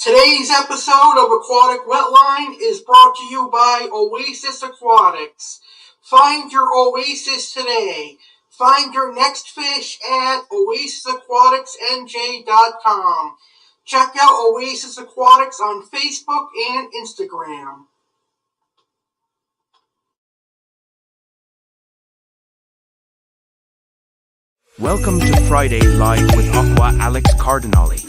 Today's episode of Aquatic Wetline is brought to you by Oasis Aquatics. Find your oasis today. Find your next fish at oasisaquaticsnj.com. Check out Oasis Aquatics on Facebook and Instagram. Welcome to Friday Live with Aqua Alex Cardinale.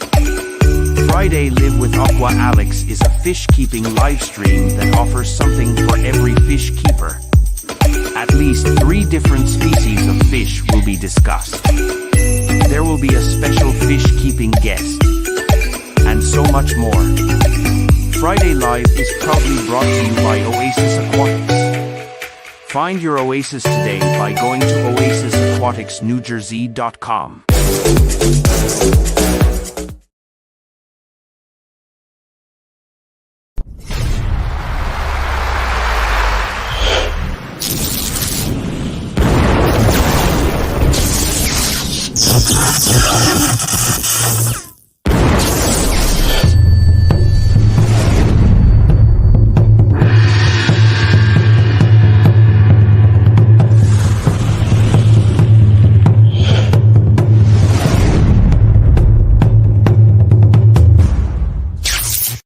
Friday Live with Aqua Alex is a fish-keeping live stream that offers something for every fish keeper. At least 3 different species of fish will be discussed. There will be a special fish-keeping guest, and so much more. Friday Live is proudly brought to you by Oasis Aquatics. Find your oasis today by going to oasisaquaticsnewjersey.com.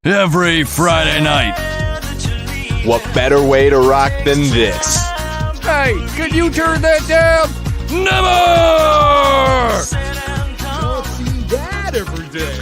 Every Friday night. What better way to rock than this? Hey, can you turn that down? Never! Don't see that every day.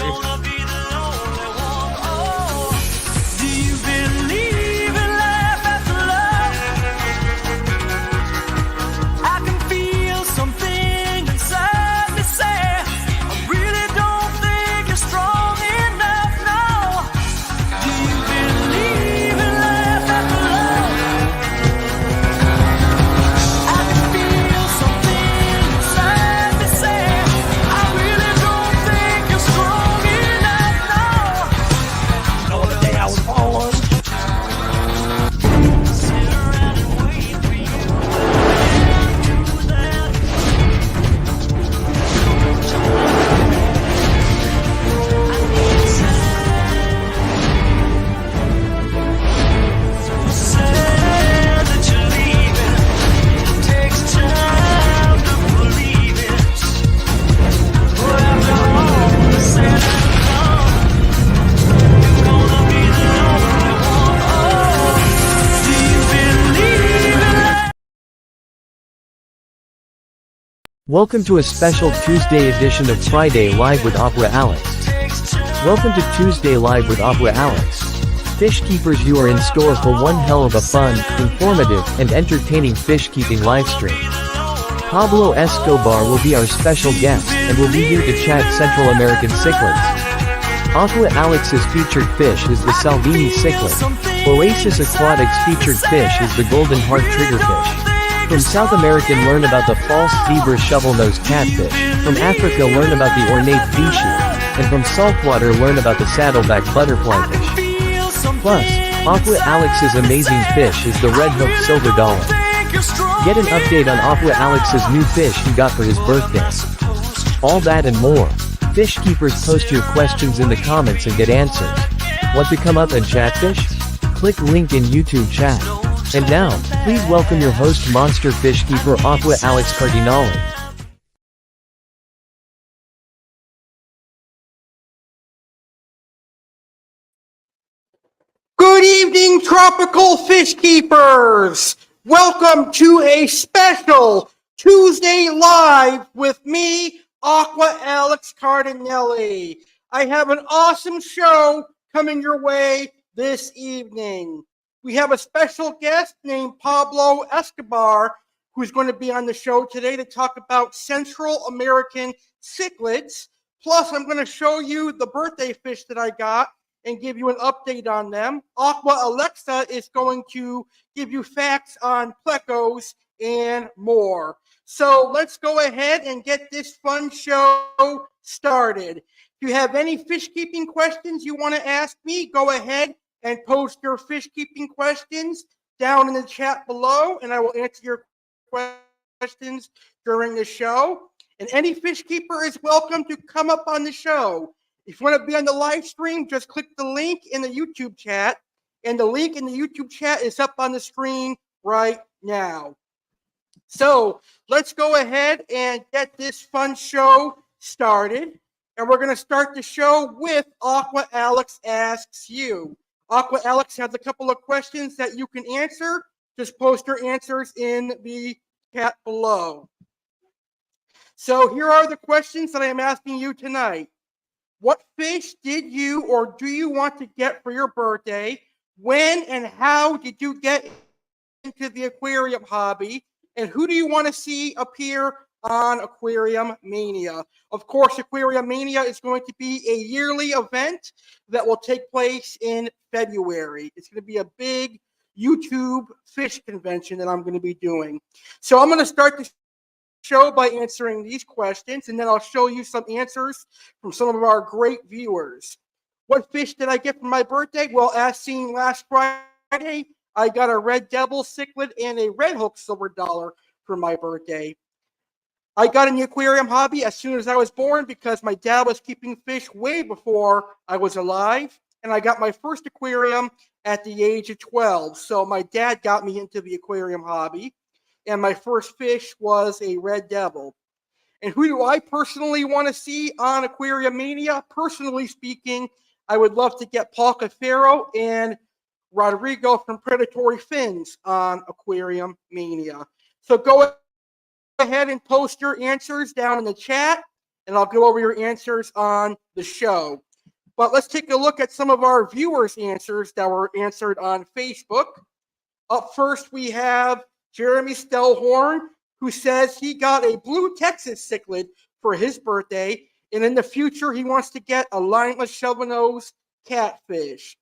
Welcome to a special Tuesday edition of Friday Live with Aqua Alex. Welcome to Tuesday Live with Aqua Alex. Fish keepers, you are in store for one hell of a fun, informative, and entertaining fish-keeping livestream. Pablo Escobar will be our special guest, and will be here to chat Central American Cichlids. Aqua Alex's featured fish is the Salvini Cichlid. Oasis Aquatics' featured fish is the golden Heart Triggerfish. From South America, learn about the false zebra shovel-nosed catfish. From Africa, learn about the Ornate Bichir. And from Saltwater, learn about the saddleback butterflyfish. Plus, Aqua Alex's amazing fish is the red hook silver dollar. Get an update on Aqua Alex's new fish he got for his birthday. All that and more. Fish keepers, post your questions in the comments and get answers. Want to come up and chatfish? Click link in YouTube chat. And now, please welcome your host, monster fish keeper Aqua Alex Cardinale. Good evening, tropical fish keepers! Welcome to a special Tuesday Live with me, Aqua Alex Cardinale. I have an awesome show coming your way this evening. We have a special guest named Pablo Escobar, who's going to be on the show today to talk about Central American Cichlids. Plus, I'm going to show you the birthday fish that I got and give you an update on them. Aqua Alexa is going to give you facts on Plecos and more. So let's go ahead and get this fun show started. If you have any fish keeping questions you want to ask me, go ahead and post your fish keeping questions down in the chat below, and I will answer your questions during the show. And any fish keeper is welcome to come up on the show. If you want to be on the live stream, just click the link in the YouTube chat. And the link in the YouTube chat is up on the screen right now. So let's go ahead and get this fun show started. And we're going to start the show with Aqua Alex Asks You. Aqua Alex has a couple of questions that you can answer. Just post your answers in the chat below. So here are the questions that I am asking you tonight. What fish did you or do you want to get for your birthday? When and how did you get into the aquarium hobby? And who do you want to see appear on Aquarium Mania? Of course, Aquarium Mania is going to be a yearly event that will take place in February. It's going to be a big YouTube fish convention that I'm going to be doing. So I'm going to start the show by answering these questions, and then I'll show you some answers from some of our great viewers. What fish did I get for my birthday? Well, as seen last Friday, I got a red devil cichlid and a red hook silver dollar for my birthday. I got in the aquarium hobby as soon as I was born because my dad was keeping fish way before I was alive, and I got my first aquarium at the age of 12. So my dad got me into the aquarium hobby. And my first fish was a red devil. And who do I personally want to see on Aquarium Mania? Personally speaking, I would love to get Paul Cafaro and Rodrigo from Predatory Fins on Aquarium Mania. So go ahead and post your answers down in the chat, and I'll go over your answers on the show. But let's take a look at some of our viewers' answers that were answered on Facebook. Up first, we have Jeremy Stellhorn, who says he got a blue Texas cichlid for his birthday, and in the future he wants to get a lineless shovel-nosed catfish.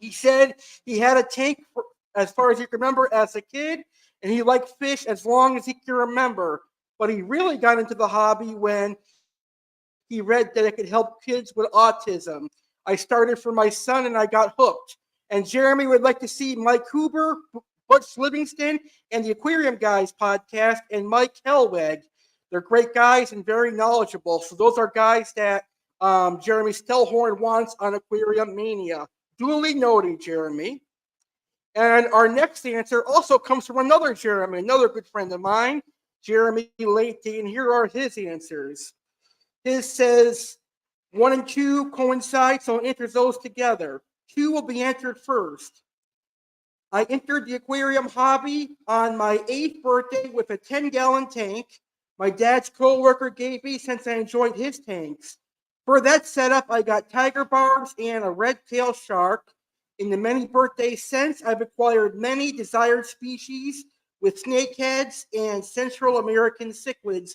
He said he had a tank for, as far as he can remember as a kid, and he liked fish as long as he can remember, but he really got into the hobby when he read that it could help kids with autism. I started for my son and I got hooked. And Jeremy would like to see Mike Huber, Butch Livingston, and the Aquarium Guys podcast, and Mike Helweg. They're great guys and very knowledgeable. So those are guys that Jeremy Stellhorn wants on Aquarium Mania. Duly noted, Jeremy. And our next answer also comes from another Jeremy, another good friend of mine, Jeremy Leite, and here are his answers. His says 1 and 2 coincide, so it enters those together. 2 will be entered first. I entered the aquarium hobby on my 8th birthday with a 10-gallon tank my dad's co-worker gave me since I enjoyed his tanks. For that setup, I got tiger barbs and a red-tailed shark. In the many birthdays since, I've acquired many desired species with snakeheads and Central American cichlids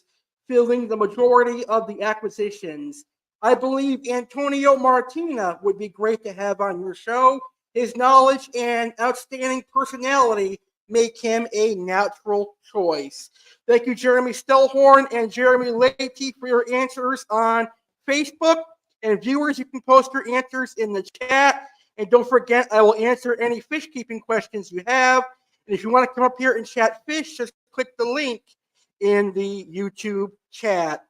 filling the majority of the acquisitions. I believe Antonio Martina would be great to have on your show. His knowledge and outstanding personality make him a natural choice. Thank you, Jeremy Stellhorn and Jeremy Leite, for your answers on Facebook. And viewers, you can post your answers in the chat. And don't forget, I will answer any fish keeping questions you have. And if you want to come up here and chat fish, just click the link in the YouTube chat.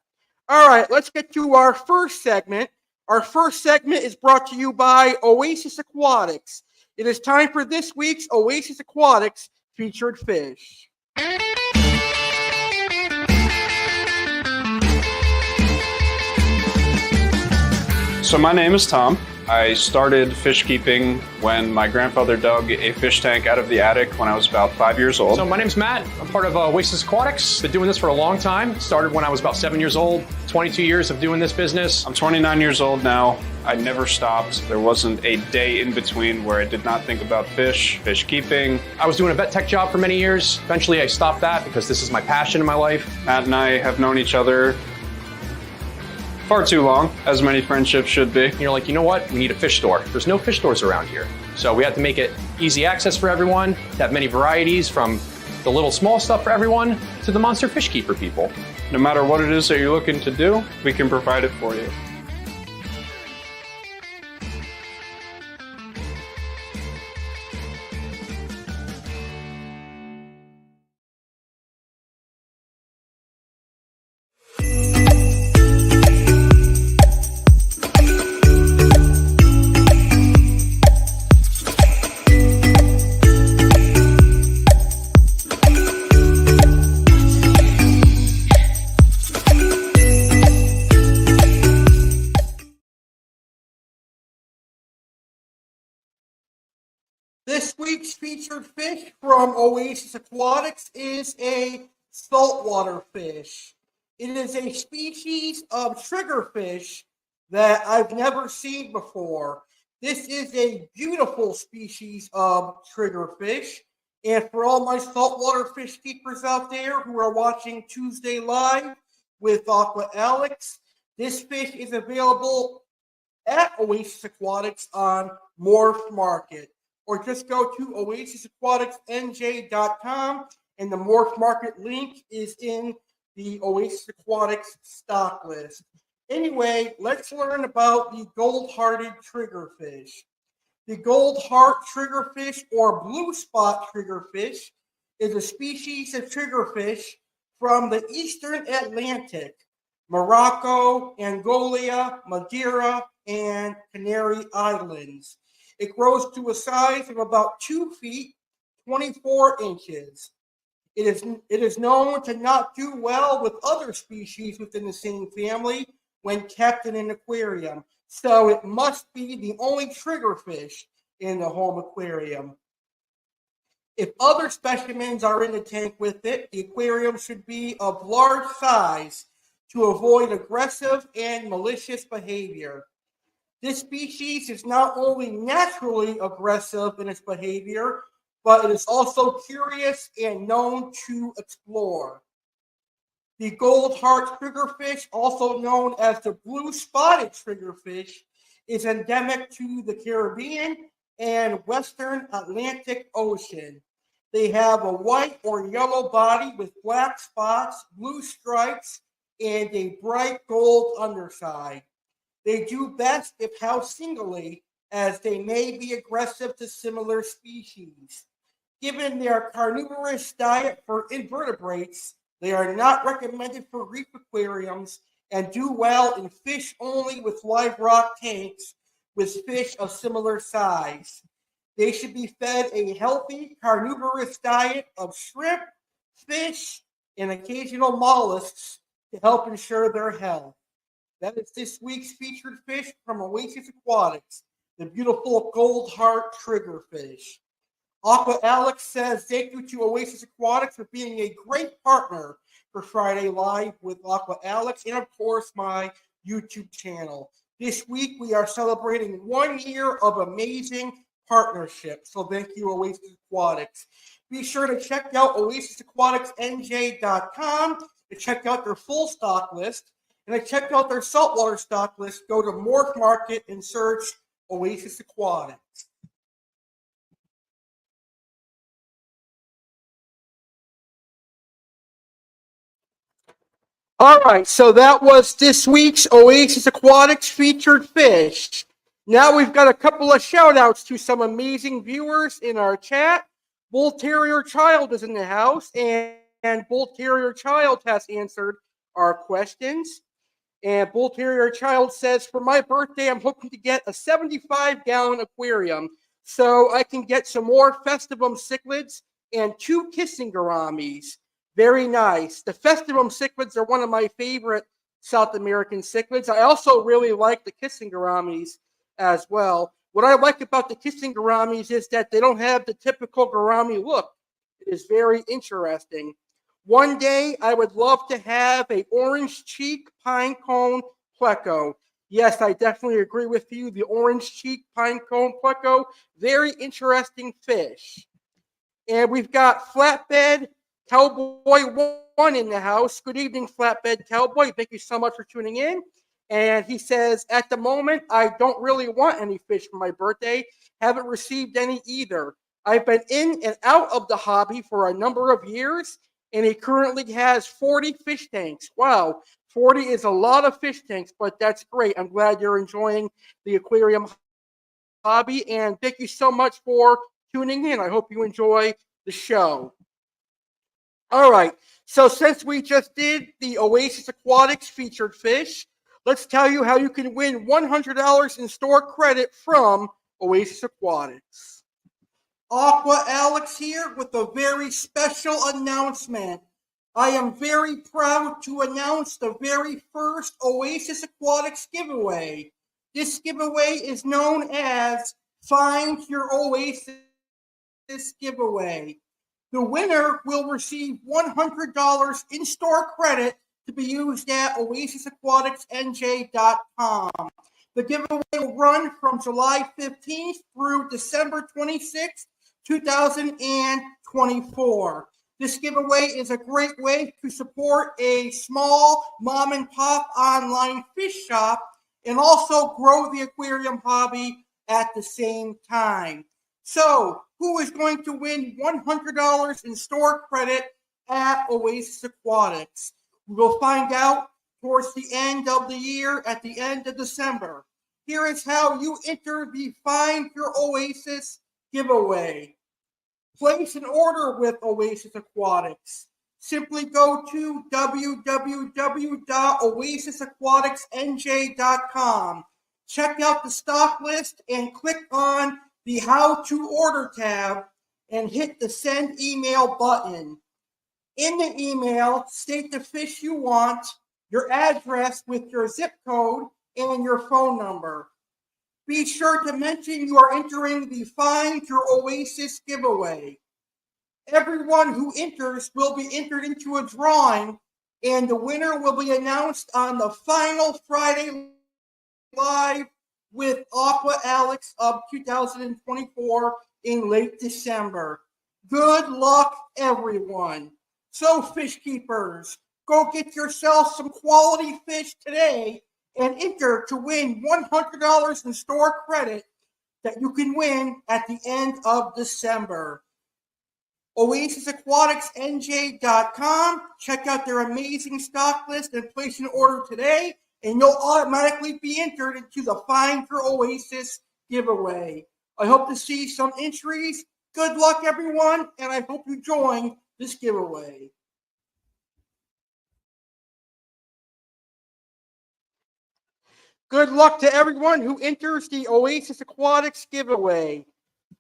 All right, let's get to our first segment. Our first segment is brought to you by Oasis Aquatics. It is time for this week's Oasis Aquatics featured fish. So my name is Tom. I started fish keeping when my grandfather dug a fish tank out of the attic when I was about 5 years old. So my name's Matt. I'm part of Oasis Aquatics. Been doing this for a long time. Started when I was about 7 years old. 22 years of doing this business. I'm 29 years old now. I never stopped. There wasn't a day in between where I did not think about fish keeping. I was doing a vet tech job for many years. Eventually I stopped that because this is my passion in my life. Matt and I have known each other far too long, as many friendships should be. And you're like, you know what? We need a fish store. There's no fish stores around here. So we had to make it easy access for everyone, to have many varieties from the little small stuff for everyone to the monster fish keeper people. No matter what it is that you're looking to do, we can provide it for you. week's featured fish from Oasis Aquatics is a saltwater fish. It is a species of triggerfish that I've never seen before. This is a beautiful species of triggerfish. And for all my saltwater fish keepers out there who are watching Tuesday Live with Aqua Alex, this fish is available at Oasis Aquatics on Morph Market. Or just go to oasisaquaticsnj.com, and the Morph Market link is in the Oasis Aquatics stock list. Anyway, let's learn about the gold-hearted triggerfish. The gold heart triggerfish or blue spot triggerfish is a species of triggerfish from the eastern Atlantic, Morocco, Angola, Madeira, and Canary Islands. It grows to a size of about 2 feet, 24 inches. It is known to not do well with other species within the same family when kept in an aquarium, so it must be the only triggerfish in the home aquarium. If other specimens are in the tank with it, the aquarium should be of large size to avoid aggressive and malicious behavior. This species is not only naturally aggressive in its behavior, but it is also curious and known to explore. The gold heart triggerfish, also known as the blue spotted triggerfish, is endemic to the Caribbean and Western Atlantic Ocean. They have a white or yellow body with black spots, blue stripes, and a bright gold underside. They do best if housed singly, as they may be aggressive to similar species. Given their carnivorous diet for invertebrates, they are not recommended for reef aquariums and do well in fish only with live rock tanks with fish of similar size. They should be fed a healthy carnivorous diet of shrimp, fish, and occasional mollusks to help ensure their health. That is this week's featured fish from Oasis Aquatics, the beautiful gold heart triggerfish. Aqua Alex says thank you to Oasis Aquatics for being a great partner for Friday Live with Aqua Alex and, of course, my YouTube channel. This week, we are celebrating 1 year of amazing partnership. So thank you, Oasis Aquatics. Be sure to check out oasisaquaticsnj.com to check out their full stock list. And to check out their saltwater stock list, go to Morph Market and search Oasis Aquatics. All right, so that was this week's Oasis Aquatics featured fish. Now we've got a couple of shout outs to some amazing viewers in our chat. Bull Terrier Child is in the house, and Bull Terrier Child has answered our questions. And Bull Terrier Child says, for my birthday, I'm hoping to get a 75-gallon aquarium so I can get some more Festivum cichlids and 2 kissing gouramis. Very nice. The Festivum cichlids are one of my favorite South American cichlids. I also really like the kissing gouramis as well. What I like about the kissing gouramis is that they don't have the typical gourami look. It is very interesting. One day, I would love to have a orange cheek pine cone pleco. Yes, I definitely agree with you. The orange cheek pine cone pleco, very interesting fish. And we've got Flatbed Cowboy 1 in the house. Good evening, Flatbed Cowboy. Thank you so much for tuning in. And he says, at the moment, I don't really want any fish for my birthday. Haven't received any either. I've been in and out of the hobby for a number of years, and he currently has 40 fish tanks. Wow, 40 is a lot of fish tanks, but that's great. I'm glad you're enjoying the aquarium hobby, and thank you so much for tuning in. I hope you enjoy the show. All right, so since we just did the Oasis Aquatics featured fish, let's tell you how you can win $100 in store credit from Oasis Aquatics. Aqua Alex here with a very special announcement. I am very proud to announce the very first Oasis Aquatics giveaway. This giveaway is known as Find Your Oasis giveaway. The winner will receive $100 in-store credit to be used at oasisaquaticsnj.com. The giveaway will run from July 15th through December 26th, 2024. This giveaway is a great way to support a small mom-and-pop online fish shop and also grow the aquarium hobby at the same time. So, who is going to win $100 in store credit at Oasis Aquatics? We will find out towards the end of the year, at the end of December. Here is how you enter the Find Your Oasis giveaway. Place an order with Oasis Aquatics. Simply go to www.oasisaquaticsnj.com. Check out the stock list and click on the How to Order tab and hit the Send Email button. In the email, state the fish you want, your address with your zip code, and your phone number. Be sure to mention you are entering the Find Your Oasis giveaway. Everyone who enters will be entered into a drawing, and the winner will be announced on the final Friday Live with Aqua Alex of 2024 in late December. Good luck, everyone. So, fish keepers, go get yourself some quality fish today and enter to win $100 in store credit that you can win at the end of December. OasisAquaticsNJ.com. Check out their amazing stock list and place an order today, and you'll automatically be entered into the Find Your Oasis giveaway. I hope to see some entries. Good luck, everyone, and I hope you join this giveaway. Good luck to everyone who enters the Oasis Aquatics giveaway.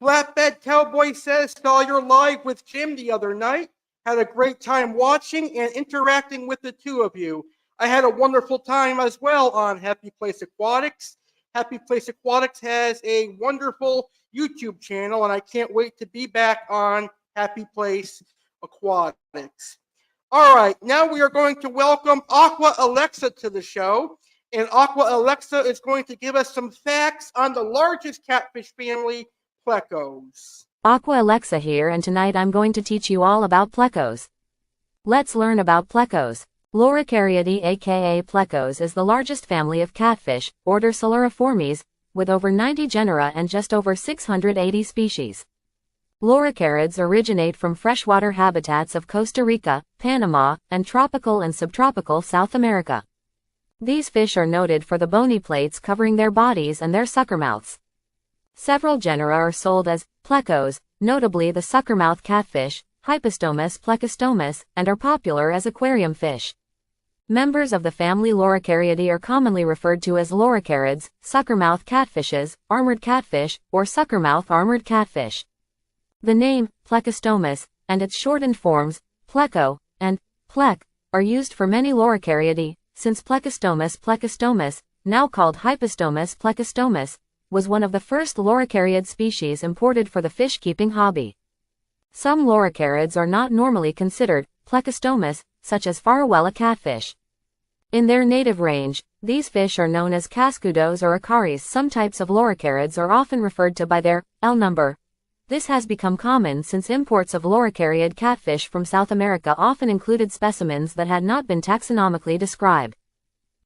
Flatbed Cowboy says, saw your live with Jim the other night. Had a great time watching and interacting with the two of you. I had a wonderful time as well on Happy Place Aquatics. Happy Place Aquatics has a wonderful YouTube channel, and I can't wait to be back on Happy Place Aquatics. All right, now we are going to welcome Aqua Alexa to the show. And Aqua Alexa is going to give us some facts on the largest catfish family, Plecos. Aqua Alexa here, and tonight I'm going to teach you all about Plecos. Let's learn about Plecos. Loricariidae aka Plecos is the largest family of catfish, order Siluriformes, with over 90 genera and just over 680 species. Loricarids originate from freshwater habitats of Costa Rica, Panama, and tropical and subtropical South America. These fish are noted for the bony plates covering their bodies and their suckermouths. Several genera are sold as Plecos, notably the suckermouth catfish, Hypostomus plecostomus, and are popular as aquarium fish. Members of the family Loricariidae are commonly referred to as loricarids, suckermouth catfishes, armored catfish, or suckermouth armored catfish. The name, plecostomus, and its shortened forms, pleco, and plec, are used for many Loricariidae, since plecostomus, now called Hypostomus plecostomus, was one of the first loricariid species imported for the fish-keeping hobby. Some loricarids are not normally considered plecostomus, such as Farwella catfish. In their native range, these fish are known as cascudos or acaris. Some types of loricarids are often referred to by their L number. This has become common since imports of loricariid catfish from South America often included specimens that had not been taxonomically described.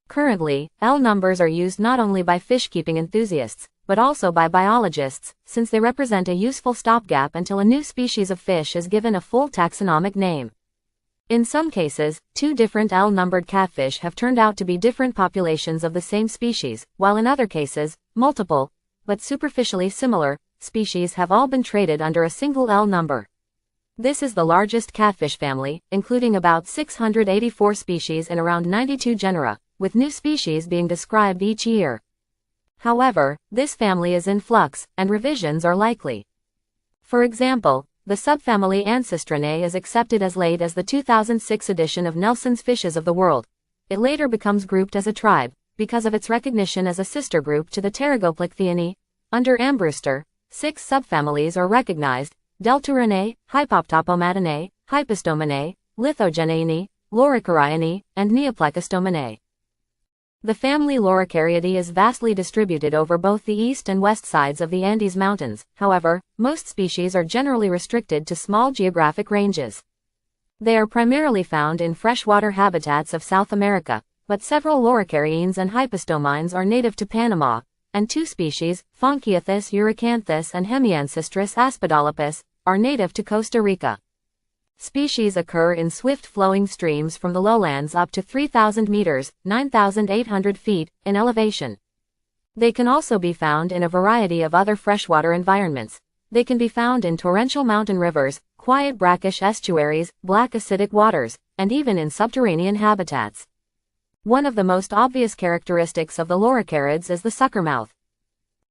Currently, L numbers are used not only by fish-keeping enthusiasts, but also by biologists, since they represent a useful stopgap until a new species of fish is given a full taxonomic name. In some cases, two different L-numbered catfish have turned out to be different populations of the same species, while in other cases, multiple, but superficially similar, species have all been traded under a single L number. This is the largest catfish family, including about 684 species and around 92 genera, with new species being described each year. However, this family is in flux, and revisions are likely. For example, the subfamily Ancestrinae is accepted as late as the 2006 edition of Nelson's Fishes of the World. It later becomes grouped as a tribe, because of its recognition as a sister group to the Pterygoplechthyae. Under Ambrewster, 6 subfamilies are recognized, Delturinae, Hypoptopomatinae, Hypostominae, Lithogenainae, Loricariinae, and Neoplecostominae. The family Loricariidae is vastly distributed over both the east and west sides of the Andes Mountains. However, most species are generally restricted to small geographic ranges. They are primarily found in freshwater habitats of South America, but several Loricariines and Hypostomines are native to Panama, and two species, Fonchiathus euricanthus and Hemiancestris aspidolopus, are native to Costa Rica. Species occur in swift-flowing streams from the lowlands up to 3,000 meters, 9,800 feet, in elevation. They can also be found in a variety of other freshwater environments. They can be found in torrential mountain rivers, quiet brackish estuaries, black acidic waters, and even in subterranean habitats. One of the most obvious characteristics of the loricariids is the sucker mouth.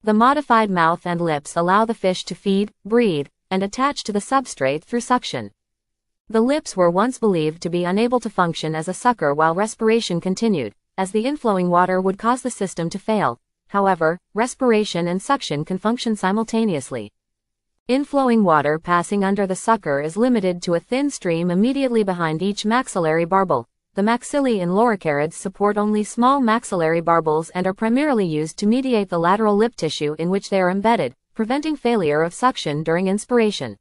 The modified mouth and lips allow the fish to feed, breathe, and attach to the substrate through suction. The lips were once believed to be unable to function as a sucker while respiration continued, as the inflowing water would cause the system to fail. However, respiration and suction can function simultaneously. Inflowing water passing under the sucker is limited to a thin stream immediately behind each maxillary barbel. The maxillae in loricariids support only small maxillary barbels and are primarily used to mediate the lateral lip tissue in which they are embedded, preventing failure of suction during inspiration.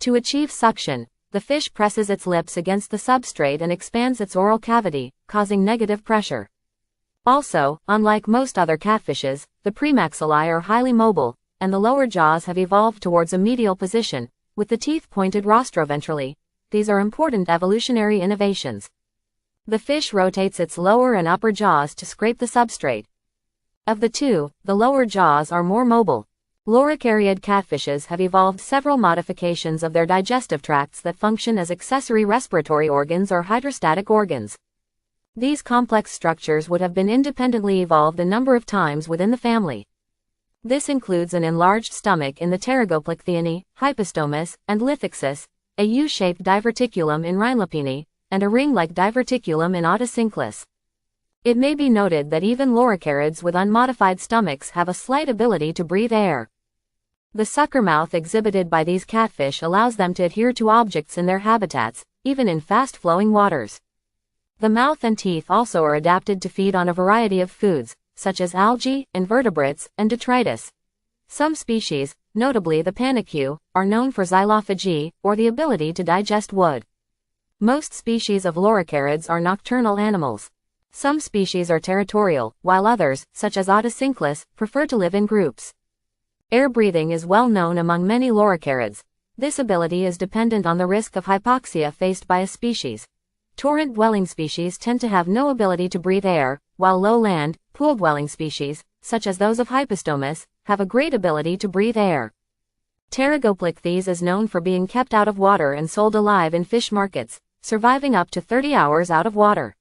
To achieve suction, the fish presses its lips against the substrate and expands its oral cavity, causing negative pressure. Also, unlike most other catfishes, the premaxillae are highly mobile, and the lower jaws have evolved towards a medial position, with the teeth pointed rostroventrally. These are important evolutionary innovations. The fish rotates its lower and upper jaws to scrape the substrate. Of the two, the lower jaws are more mobile. Loricariid catfishes have evolved several modifications of their digestive tracts that function as accessory respiratory organs or hydrostatic organs. These complex structures would have been independently evolved a number of times within the family. This includes an enlarged stomach in the Pterygoplexthionae, Hypostomus, and Lithixus, a U-shaped diverticulum in Rhinelopini, and a ring-like diverticulum in Otocinclus. It may be noted that even loricariids with unmodified stomachs have a slight ability to breathe air. The sucker mouth exhibited by these catfish allows them to adhere to objects in their habitats, even in fast-flowing waters. The mouth and teeth also are adapted to feed on a variety of foods, such as algae, invertebrates, and detritus. Some species, notably the panicu, are known for xylophagy, or the ability to digest wood. Most species of loricariids are nocturnal animals. Some species are territorial, while others, such as Otocinclus, prefer to live in groups. Air breathing is well known among many loricariids. This ability is dependent on the risk of hypoxia faced by a species. Torrent-dwelling species tend to have no ability to breathe air, while low-land, pool-dwelling species, such as those of Hypostomus, have a great ability to breathe air. Pterygoplexthes is known for being kept out of water and sold alive in fish markets, surviving up to 30 hours out of water.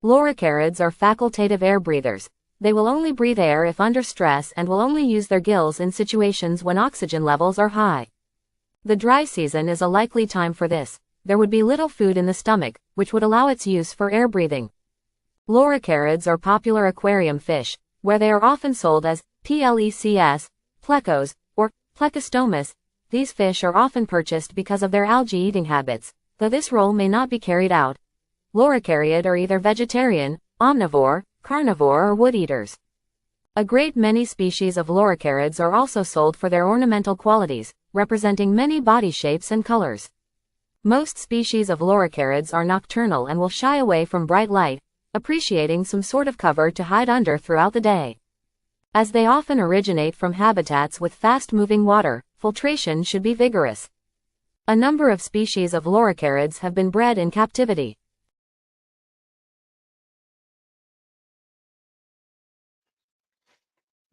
Loricariids are facultative air breathers. They will only breathe air if under stress and will only use their gills in situations when oxygen levels are high. The dry season is a likely time for this. There would be little food in the stomach, which would allow its use for air breathing. Loricariids are popular aquarium fish, where they are often sold as Plecs, Plecos, or plecostomus. These fish are often purchased because of their algae-eating habits, though this role may not be carried out. Loricariid are either vegetarian, omnivore, carnivore or wood-eaters. A great many species of loricariids are also sold for their ornamental qualities, representing many body shapes and colors. Most species of loricariids are nocturnal and will shy away from bright light, appreciating some sort of cover to hide under throughout the day. As they often originate from habitats with fast-moving water, filtration should be vigorous. A number of species of loricariids have been bred in captivity.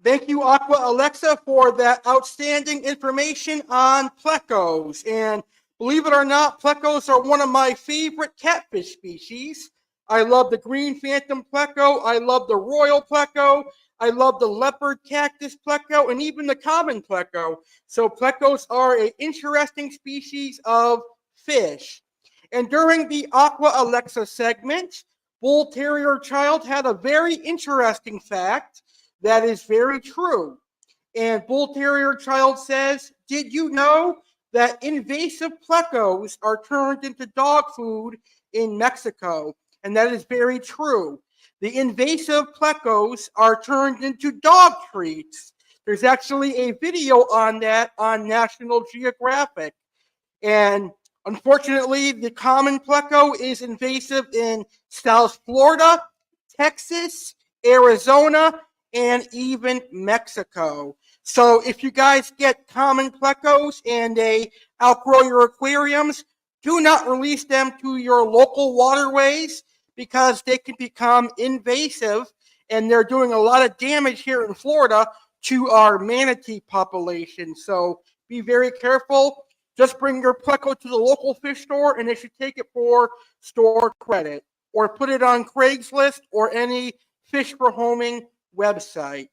Thank you, Aqua Alexa, for that outstanding information on plecos. And believe it or not, plecos are one of my favorite catfish species. I love the green phantom pleco. I love the royal pleco. I love the leopard cactus pleco and even the common pleco. So plecos are an interesting species of fish. And during the Aqua Alexa segment, Bull Terrier Child had a very interesting fact that is very true. And Bull Terrier Child says, did you know that invasive plecos are turned into dog food in Mexico, and that is very true. The invasive plecos are turned into dog treats. There's actually a video on that on National Geographic. And unfortunately, the common pleco is invasive in South Florida, Texas, Arizona, and even Mexico. So if you guys get common plecos and they outgrow your aquariums, do not release them to your local waterways because they can become invasive, and they're doing a lot of damage here in Florida to our manatee population. So be very careful. Just bring your pleco to the local fish store, and they should take it for store credit, or put it on Craigslist or any fish for homing website.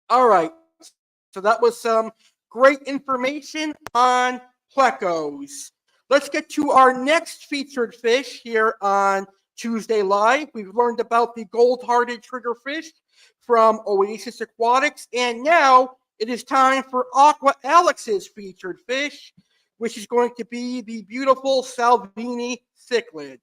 All right, so that was some great information on plecos. Let's get to our next featured fish here on Tuesday Live. We've learned about the gold-hearted triggerfish from Oasis Aquatics, and now it is time for Aqua Alex's featured fish, which is going to be the beautiful Salvini Cichlid.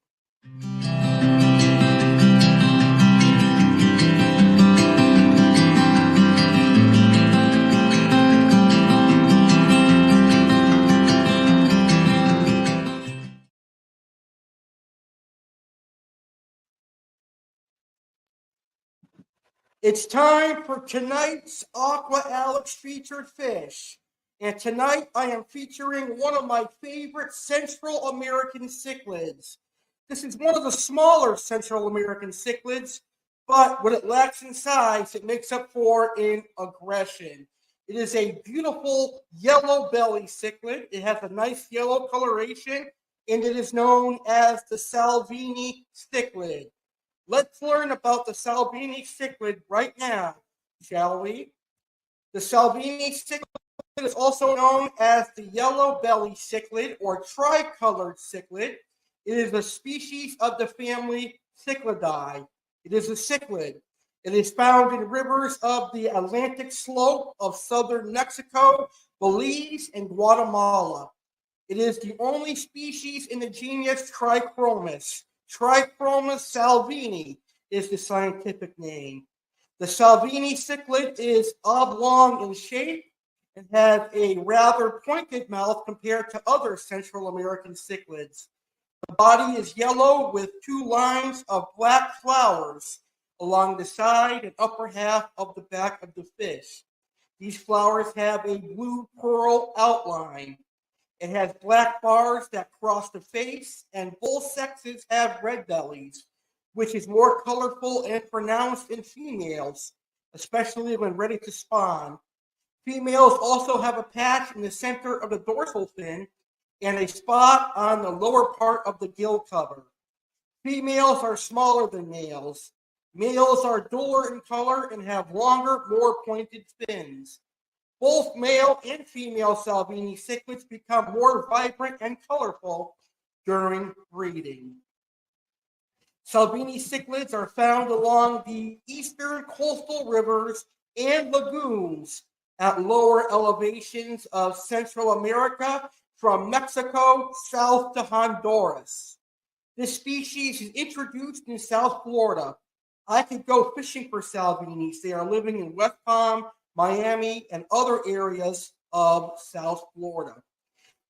It's time for tonight's Aqua Alex featured fish. And tonight I am featuring one of my favorite Central American cichlids. This is one of the smaller Central American cichlids, but what it lacks in size, it makes up for in aggression. It is a beautiful yellow belly cichlid. It has a nice yellow coloration, and it is known as the Salvini Cichlid. Let's learn about the Salvini Cichlid right now, shall we? The Salvini Cichlid is also known as the yellow belly cichlid or tricolored cichlid. It is a species of the family Cichlidae. It is a cichlid. It is found in rivers of the Atlantic slope of southern Mexico, Belize, and Guatemala. It is the only species in the genus Trichromis. Trichromis salvini is the scientific name. The Salvini cichlid is oblong in shape and has a rather pointed mouth compared to other Central American cichlids. The body is yellow with two lines of black flowers along the side and upper half of the back of the fish. These flowers have a blue pearl outline. It has black bars that cross the face, and both sexes have red bellies, which is more colorful and pronounced in females, especially when ready to spawn. Females also have a patch in the center of the dorsal fin and a spot on the lower part of the gill cover. Females are smaller than males. Males are duller in color and have longer, more pointed fins. Both male and female Salvini cichlids become more vibrant and colorful during breeding. Salvini cichlids are found along the eastern coastal rivers and lagoons at lower elevations of Central America from Mexico south to Honduras. This species is introduced in South Florida. I could go fishing for Salvinis. They are living in West Palm, Miami, and other areas of South Florida.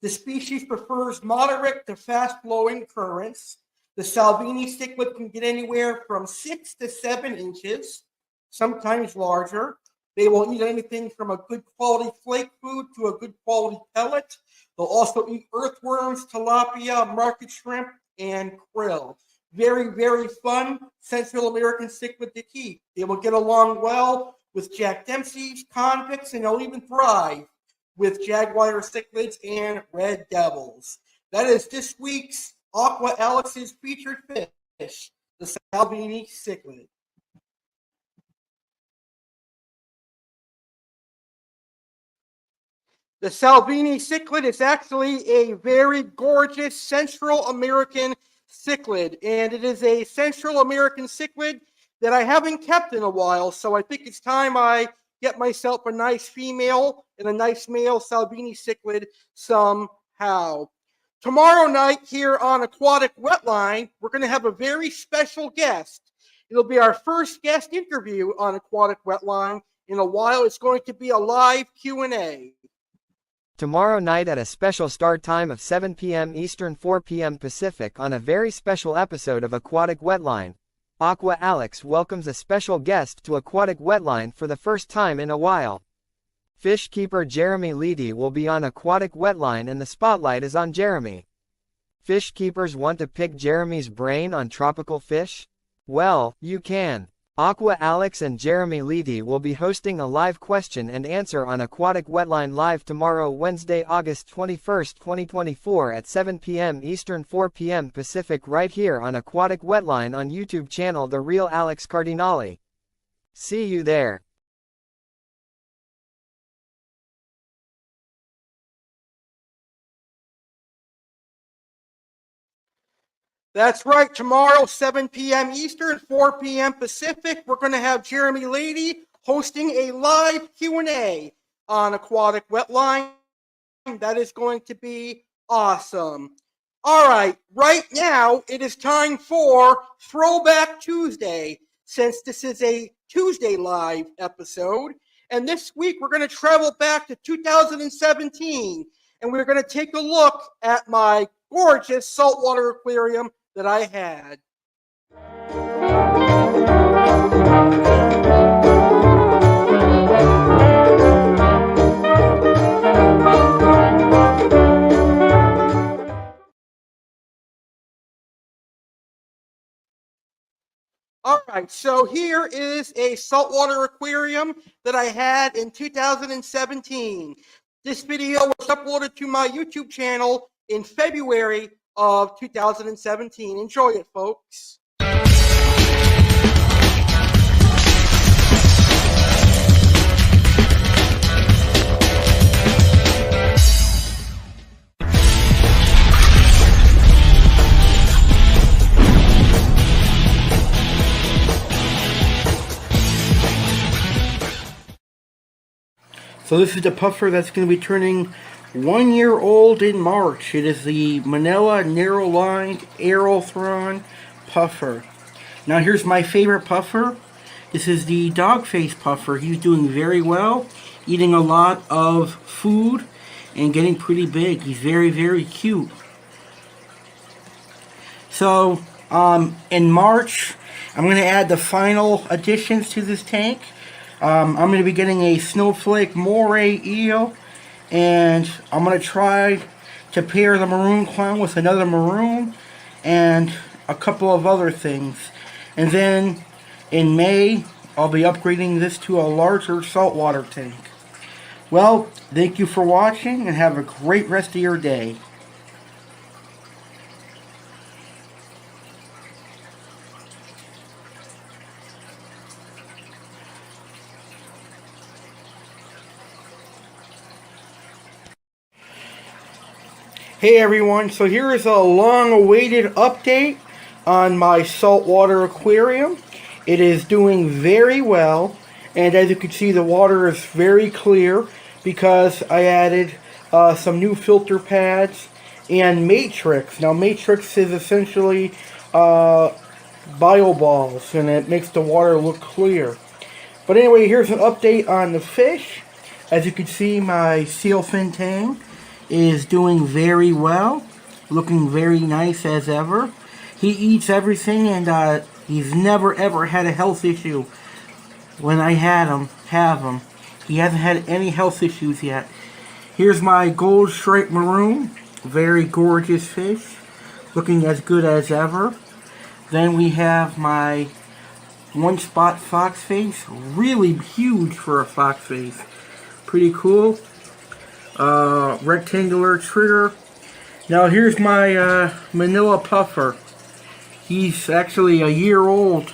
The species prefers moderate to fast-flowing currents. The Salvini cichlid can get anywhere from 6 to 7 inches, sometimes larger. They will eat anything from a good quality flake food to a good quality pellet. They'll also eat earthworms, tilapia, market shrimp, and krill. Very, very fun Central American cichlid to keep. They will get along well with Jack Dempsey's, convicts, and they'll even thrive with jaguar cichlids and red devils. That is this week's Aqua Alex's featured fish, the Salvini Cichlid. The Salvini Cichlid is actually a very gorgeous Central American cichlid, and it is a Central American cichlid that I haven't kept in a while, so I think it's time I get myself a nice female and a nice male Salvini Cichlid somehow. Tomorrow night here on Aquatic Wetline, we're going to have a very special guest. It'll be our first guest interview on Aquatic Wetline in a while. It's going to be a live Q&A. Tomorrow night at a special start time of 7 p.m. Eastern, 4 p.m. Pacific on a very special episode of Aquatic Wetline, Aqua Alex welcomes a special guest to Aquatic Wetline for the first time in a while. Fish keeper Jeremy Leedy will be on Aquatic Wetline and the spotlight is on Jeremy. Fish keepers want to pick Jeremy's brain on tropical fish? Well, you can. Aqua Alex and Jeremy Leedy will be hosting a live question and answer on Aquatic Wetline Live tomorrow, Wednesday, August 21st, 2024 at 7 p.m. Eastern, 4 p.m. Pacific, right here on Aquatic Wetline on YouTube channel The Real Alex Cardinale. See you there. That's right. Tomorrow, 7 p.m. Eastern, 4 p.m. Pacific, we're going to have Jeremy Leedy hosting a live Q&A on Aquatic Wetline. That is going to be awesome. All right. Right now, it is time for Throwback Tuesday, since this is a Tuesday live episode. And this week, we're going to travel back to 2017, and we're going to take a look at my gorgeous saltwater aquarium that I had. All right, so here is a saltwater aquarium that I had in 2017. This video was uploaded to my YouTube channel in February of 2017. Enjoy it, folks. So this is the puffer that's going to be turning 1 year old in March. It is the Manila narrow-lined Aerothron puffer. Now here's my favorite puffer. This is the dog face puffer. He's doing very well, eating a lot of food and getting pretty big. He's very, very cute. So in March, I'm going to add the final additions to this tank. I'm going to be getting a snowflake moray eel, and I'm going to try to pair the maroon clown with another maroon and a couple of other things. And then in May, I'll be upgrading this to a larger saltwater tank. Well, thank you for watching and have a great rest of your day. Hey everyone, so here is a long-awaited update on my saltwater aquarium. It is doing very well, and as you can see, the water is very clear because I added some new filter pads and matrix. Now matrix is essentially bioballs, and it makes the water look clear. But anyway, here's an update on the fish. As you can see, my sealfin tang is doing very well, looking very nice as ever. He eats everything, and he's never ever had a health issue. When I have him, he hasn't had any health issues yet. Here's my gold striped maroon, very gorgeous fish, looking as good as ever. Then we have my one spot fox face, really huge for a fox face, pretty cool. Rectangular trigger. Now here's my Manila puffer. He's actually a year old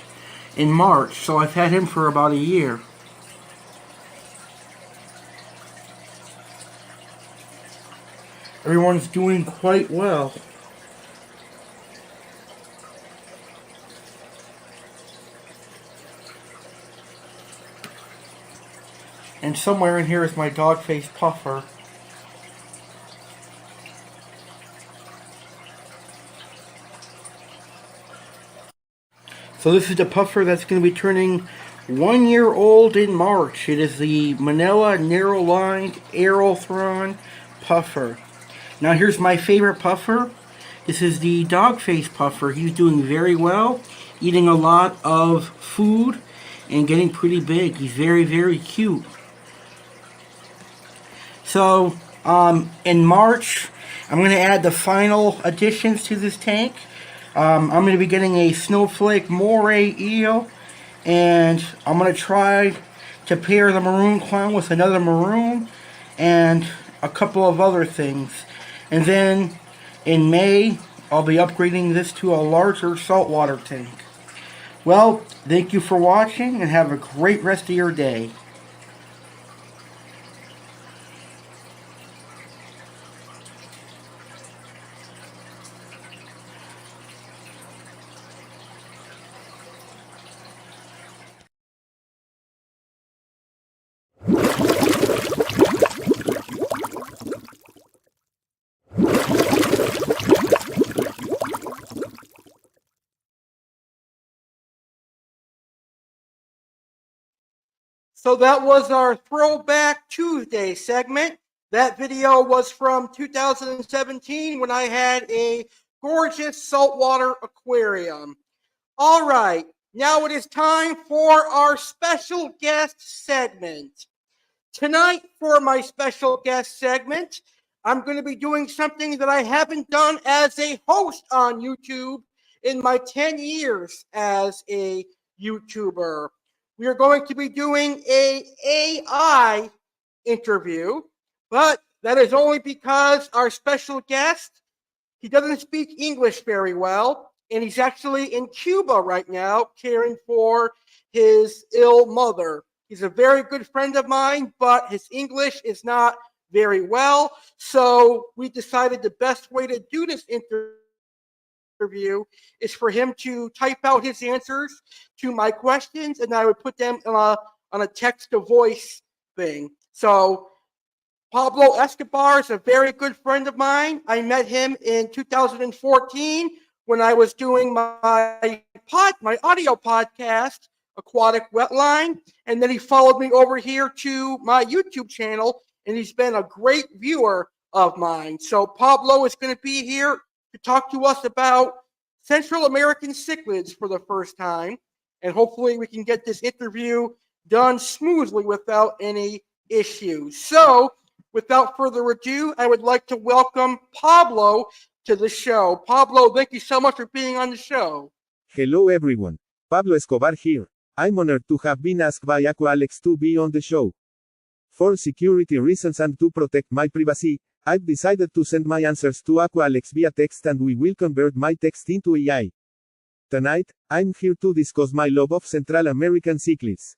in March, so I've had him for about a year. Everyone's doing quite well. And somewhere in here is my dog-faced puffer. So this is the puffer that's going to be turning 1 year old in March. It is the Manila narrow-lined Aerothron puffer. Now here's my favorite puffer. This is the dog-faced puffer. He's doing very well, eating a lot of food and getting pretty big. He's very, very cute. So in March, I'm going to add the final additions to this tank. I'm going to be getting a snowflake moray eel, and I'm going to try to pair the maroon clown with another maroon and a couple of other things. And then in May, I'll be upgrading this to a larger saltwater tank. Well, thank you for watching and have a great rest of your day. So that was our Throwback Tuesday segment. That video was from 2017 when I had a gorgeous saltwater aquarium. All right, now it is time for our special guest segment. Tonight, for my special guest segment, I'm going to be doing something that I haven't done as a host on YouTube in my 10 years as a YouTuber. We are going to be doing an AI interview, but that is only because our special guest, he doesn't speak English very well, and he's actually in Cuba right now caring for his ill mother. He's a very good friend of mine, but his English is not very well, so we decided the best way to do this interview is for him to type out his answers to my questions, and I would put them on a text-to-voice thing. So Pablo Escobar is a very good friend of mine. I met him in 2014 when I was doing my audio podcast, Aquatic Wetline, and then he followed me over here to my YouTube channel, and he's been a great viewer of mine. So Pablo is going to be here to talk to us about Central American Cichlids for the first time, and hopefully we can get this interview done smoothly without any issues. So, without further ado, I would like to welcome Pablo to the show. Pablo, thank you so much for being on the show. Hello everyone, Pablo Escobar here. I'm honored to have been asked by Aqua Alex to be on the show. For security reasons and to protect my privacy, I've decided to send my answers to Aqua Alex via text, and we will convert my text into AI. Tonight, I'm here to discuss my love of Central American cichlids.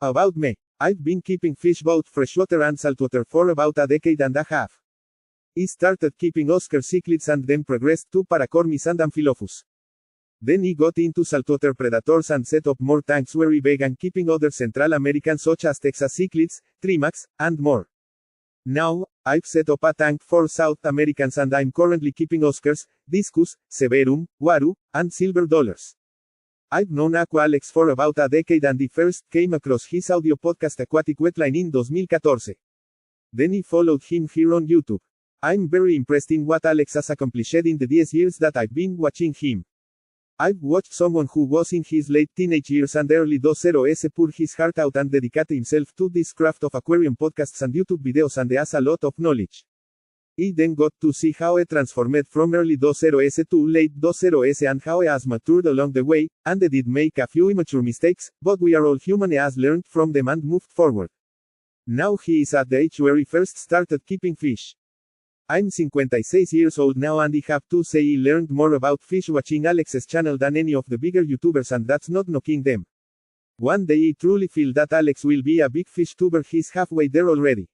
About me, I've been keeping fish both freshwater and saltwater for about a decade and a half. I started keeping Oscar cichlids and then progressed to paracormis and amphilophus. Then I got into saltwater predators and set up more tanks where I began keeping other Central American such as Texas cichlids, Trimax, and more. Now, I've set up a tank for South Americans and I'm currently keeping Oscars, Discus, Severum, Waru, and silver dollars. I've known Aqua Alex for about a decade and I first came across his audio podcast Aquatic Wetline in 2014. Then I followed him here on YouTube. I'm very impressed in what Alex has accomplished in the 10 years that I've been watching him. I've watched someone who was in his late teenage years and early 20s pour his heart out and dedicate himself to this craft of aquarium podcasts and YouTube videos, and has a lot of knowledge. I then got to see how it transformed from early 20s to late 20s and how it has matured along the way, and it did make a few immature mistakes, but we are all human and has learned from them and moved forward. Now he is at the age where he first started keeping fish. I'm 56 years old now and I have to say I learned more about fish watching Alex's channel than any of the bigger YouTubers, and that's not knocking them. One day I truly feel that Alex will be a big fish tuber. He's halfway there already.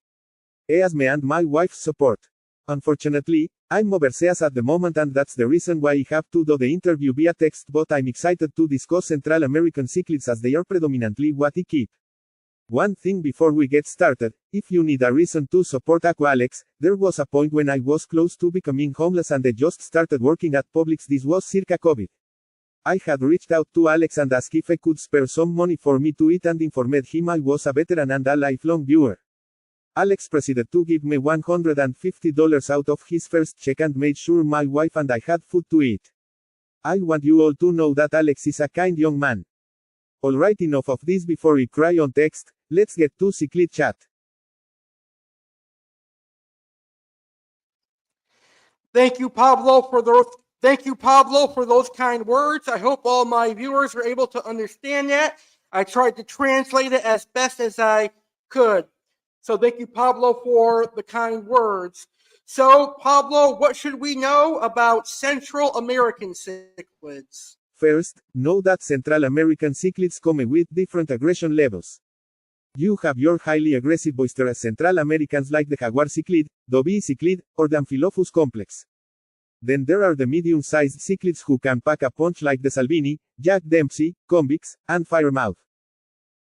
He has me and my wife's support. Unfortunately, I'm overseas at the moment and that's the reason why I have to do the interview via text, but I'm excited to discuss Central American cichlids as they are predominantly what I keep. One thing before we get started, if you need a reason to support Aqua Alex, there was a point when I was close to becoming homeless and I just started working at Publix. This was circa COVID. I had reached out to Alex and asked if I could spare some money for me to eat and informed him I was a veteran and a lifelong viewer. Alex proceeded to give me $150 out of his first check and made sure my wife and I had food to eat. I want you all to know that Alex is a kind young man. Alright, enough of this before you cry on text, let's get to Cichlid chat. Thank you, Pablo, for those kind words. I hope all my viewers are able to understand that. I tried to translate it as best as I could. So thank you, Pablo, for the kind words. So, Pablo, what should we know about Central American cichlids? First, know that Central American cichlids come with different aggression levels. You have your highly aggressive boisterous Central Americans like the jaguar cichlid, dovey cichlid, or the Amphilophus complex. Then there are the medium-sized cichlids who can pack a punch like the Salvini, Jack Dempsey, convicts, and firemouth.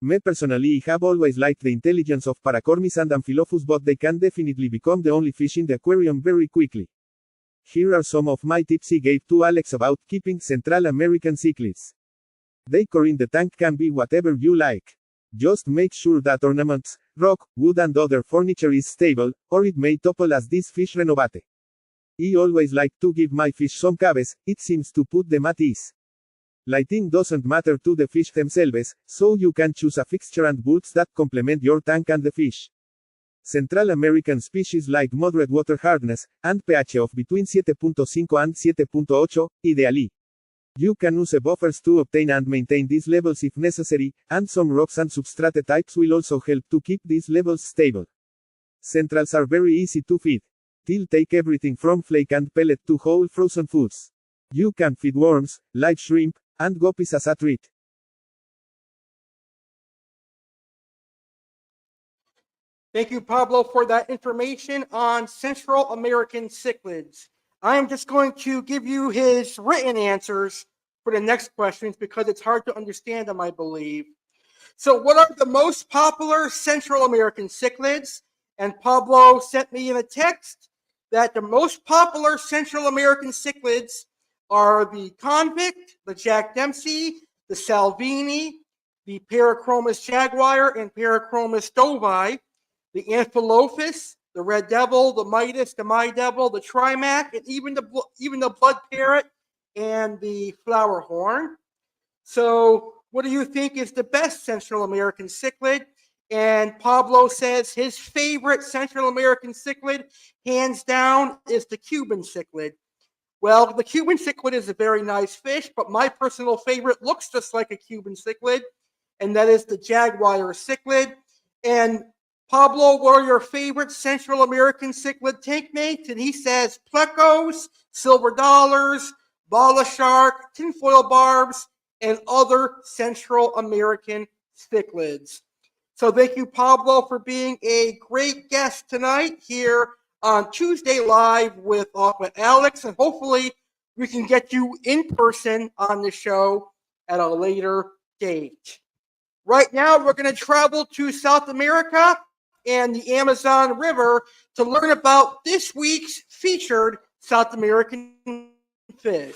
Me personally have always liked the intelligence of Paracormis and Amphilophus, but they can definitely become the only fish in the aquarium very quickly. Here are some of my tips he gave to Alex about keeping Central American cichlids. Decor in the tank can be whatever you like. Just make sure that ornaments, rock, wood and other furniture is stable, or it may topple as this fish renovate. I always like to give my fish some caves, it seems to put them at ease. Lighting doesn't matter to the fish themselves, so you can choose a fixture and bulbs that complement your tank and the fish. Central American species like moderate water hardness, and pH of between 7.5 and 7.8, ideally. You can use buffers to obtain and maintain these levels if necessary, and some rocks and substrate types will also help to keep these levels stable. Centrals are very easy to feed. They'll take everything from flake and pellet to whole frozen foods. You can feed worms, live shrimp, and guppies as a treat. Thank you, Pablo, for that information on Central American cichlids. I am just going to give you his written answers for the next questions because it's hard to understand them, I believe. So what are the most popular Central American cichlids? And Pablo sent me in a text that the most popular Central American cichlids are the convict, the Jack Dempsey, the Salvini, the Paracormis jaguar and Paracormis dovey, the Amphilophus, the red devil, the Midas, the my devil, the trimac, and even the blood parrot and the flower horn. So what do you think is the best Central American cichlid? And Pablo says his favorite Central American cichlid, hands down, is the Cuban cichlid. Well, the Cuban cichlid is a very nice fish, but my personal favorite looks just like a Cuban cichlid, and that is the jaguar cichlid. And Pablo, what are your favorite Central American cichlid tank mates? And he says plecos, silver dollars, bala shark, tinfoil barbs, and other Central American cichlids. So thank you, Pablo, for being a great guest tonight here on Tuesday Live with Aqua Alex, and hopefully we can get you in person on the show at a later date. Right now, we're going to travel to South America and the Amazon River to learn about this week's featured South American fish.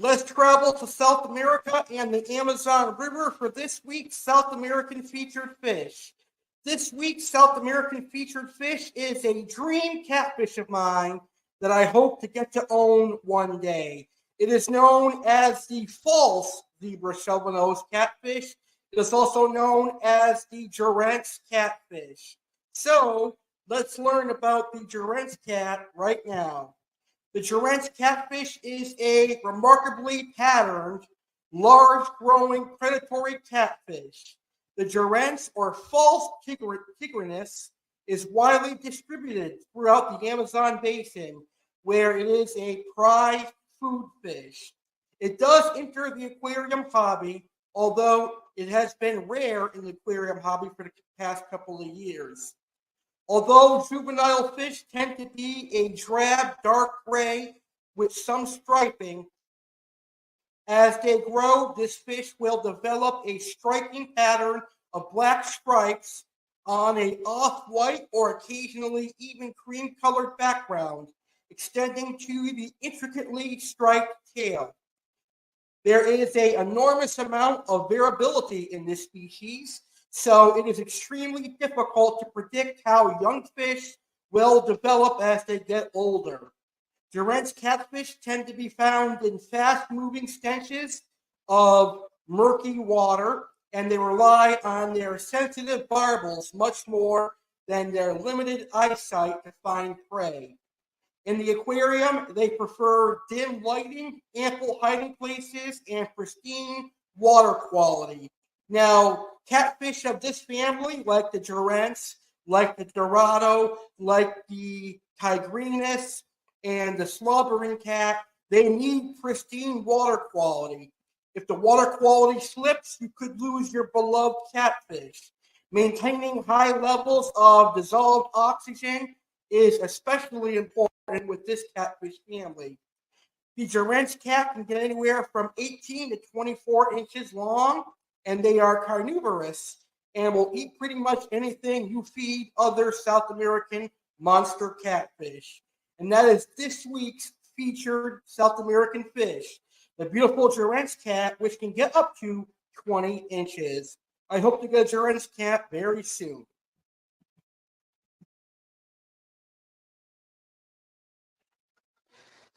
Let's travel to South America and the Amazon River for this week's South American featured fish. This week's South American featured fish is a dream catfish of mine that I hope to get to own one day. It is known as the false zebra shovel-nosed catfish. It is also known as the Juruense catfish. So let's learn about the Juruense cat right now. The Juruense catfish is a remarkably patterned, large-growing predatory catfish. The Juruense, or false tigrinus, is widely distributed throughout the Amazon basin, where it is a prized food fish. It does enter the aquarium hobby, although it has been rare in the aquarium hobby for the past couple of years. Although juvenile fish tend to be a drab, dark gray with some striping, as they grow, this fish will develop a striking pattern of black stripes on an off-white or occasionally even cream-colored background, extending to the intricately striped tail. There is an enormous amount of variability in this species, so it is extremely difficult to predict how young fish will develop as they get older. Juruense catfish tend to be found in fast-moving stenches of murky water, and they rely on their sensitive barbels much more than their limited eyesight to find prey. In the aquarium, they prefer dim lighting, ample hiding places, and pristine water quality. Now, catfish of this family, like the Juruense, like the Dorado, like the Tigrinus, and the slobbering cat, they need pristine water quality. If the water quality slips, you could lose your beloved catfish. Maintaining high levels of dissolved oxygen is especially important with this catfish family. The Juruense cat can get anywhere from 18 to 24 inches long, and they are carnivorous and will eat pretty much anything you feed other South American monster catfish. And that is this week's featured South American fish, the beautiful Juruense cat, which can get up to 20 inches. I hope to get a Juruense cat very soon.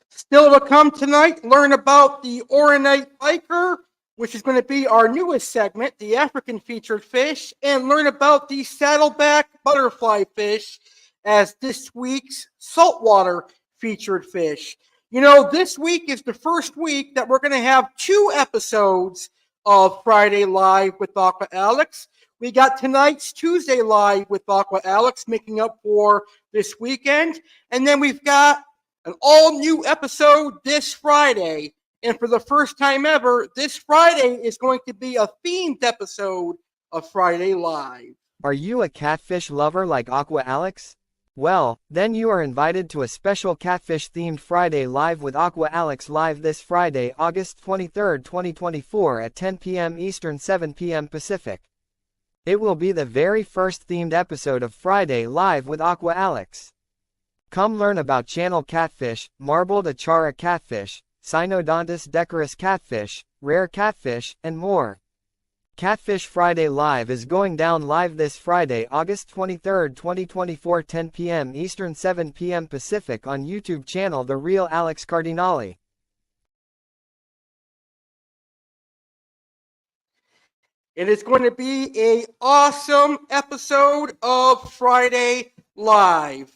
Still to come tonight, learn about the Ornate Bichir, which is going to be our newest segment, the African featured fish, and learn about the saddleback butterflyfish as this week's saltwater featured fish. You know, this week is the first week that we're going to have 2 episodes of Friday Live with Aqua Alex. We got tonight's Tuesday Live with Aqua Alex, making up for this weekend. And then we've got an all-new episode this Friday. And for the first time ever, this Friday is going to be a themed episode of Friday Live. Are you a catfish lover like Aqua Alex? Well, then you are invited to a special catfish-themed Friday Live with Aqua Alex live this Friday, August 23, 2024 at 10 p.m. Eastern, 7 p.m. Pacific. It will be the very first themed episode of Friday Live with Aqua Alex. Come learn about channel catfish, marbled achara catfish, Cynodontis decorus catfish, rare catfish, and more. Catfish Friday Live is going down live this Friday, August 23, 2024, 10 p.m. Eastern, 7 p.m. Pacific on YouTube channel The Real Alex Cardinale. It is going to be an awesome episode of Friday Live.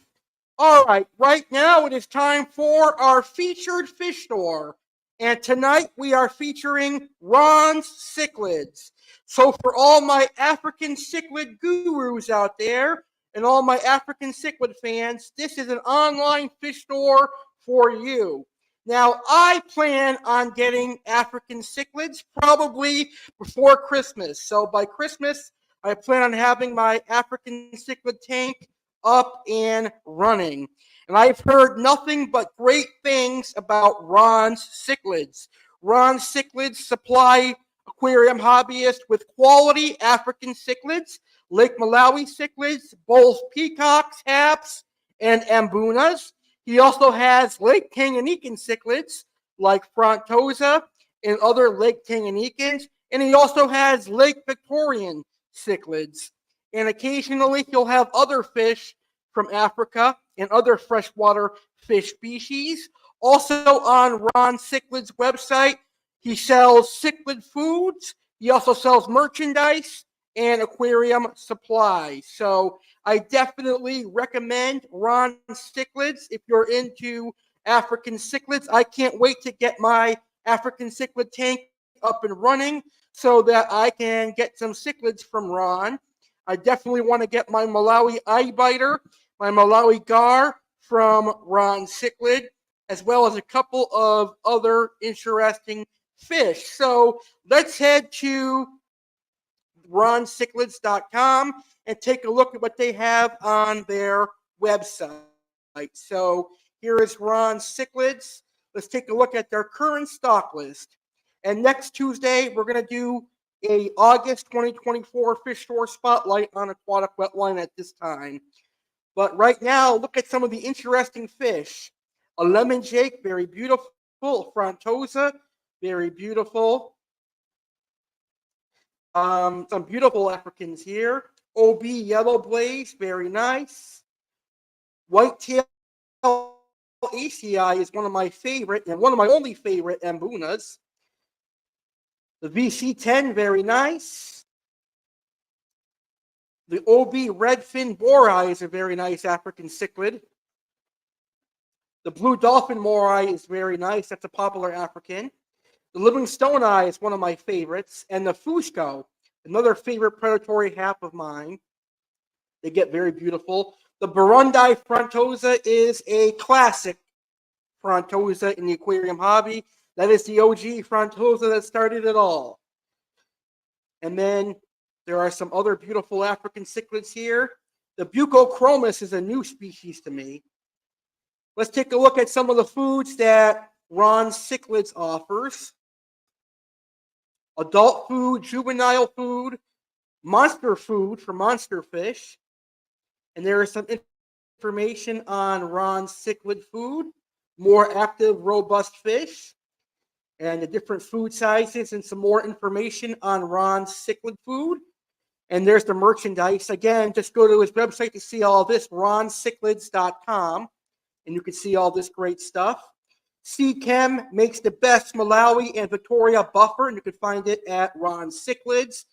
All right, right now it is time for our featured fish store. And tonight we are featuring Ron's Cichlids. So for all my African cichlid gurus out there and all my African cichlid fans, this is an online fish store for you. Now, I plan on getting African cichlids probably before Christmas. So by Christmas, I plan on having my African cichlid tank up and running. And I've heard nothing but great things about Ron's Cichlids. Ron's Cichlids supply aquarium hobbyists with quality African cichlids, Lake Malawi cichlids, both peacocks, haps, and ambunas. He also has Lake Tanganyikan cichlids like Frontosa and other Lake Tanganyikans. And he also has Lake Victorian cichlids. And occasionally he'll have other fish from Africa and other freshwater fish species. Also on Ron Cichlid's website, he sells cichlid foods. He also sells merchandise and aquarium supplies. So I definitely recommend Ron Cichlids if you're into African cichlids. I can't wait to get my African cichlid tank up and running so that I can get some cichlids from Ron. I definitely want to get my Malawi eye biter, my Malawi gar from Ron Cichlid, as well as a couple of other interesting fish. So let's head to roncichlids.com and take a look at what they have on their website. So here is Ron Cichlids. Let's take a look at their current stock list. And next Tuesday, we're going to do a August 2024 Fish Store Spotlight on aquatic wetline at this time. But right now, look at some of the interesting fish. A lemon jake, very beautiful. Frontosa, very beautiful. Some beautiful Africans here. OB yellow blaze, very nice. Whitetail A.C.E is one of my favorite and one of my only favorite Mbunas. The VC10, very nice. The OB redfin borai is a very nice African cichlid. The blue dolphin morai is very nice. That's a popular African. The livingstone eye is one of my favorites. And the fusco, another favorite predatory half of mine. They get very beautiful. The Burundi frontosa is a classic frontosa in the aquarium hobby. That is the OG frontosa that started it all. And then there are some other beautiful African cichlids here. The Bucochromis is a new species to me. Let's take a look at some of the foods that Ron Cichlids offers. Adult food, juvenile food, monster food for monster fish. And there is some information on Ron's cichlid food, more active, robust fish, and the different food sizes, and some more information on Ron's cichlid food. And there's the merchandise. Again, just go to his website to see all this, roncichlids.com, and you can see all this great stuff. C Chem makes the best Malawi and Victoria buffer, and you can find it at Ron Cichlids.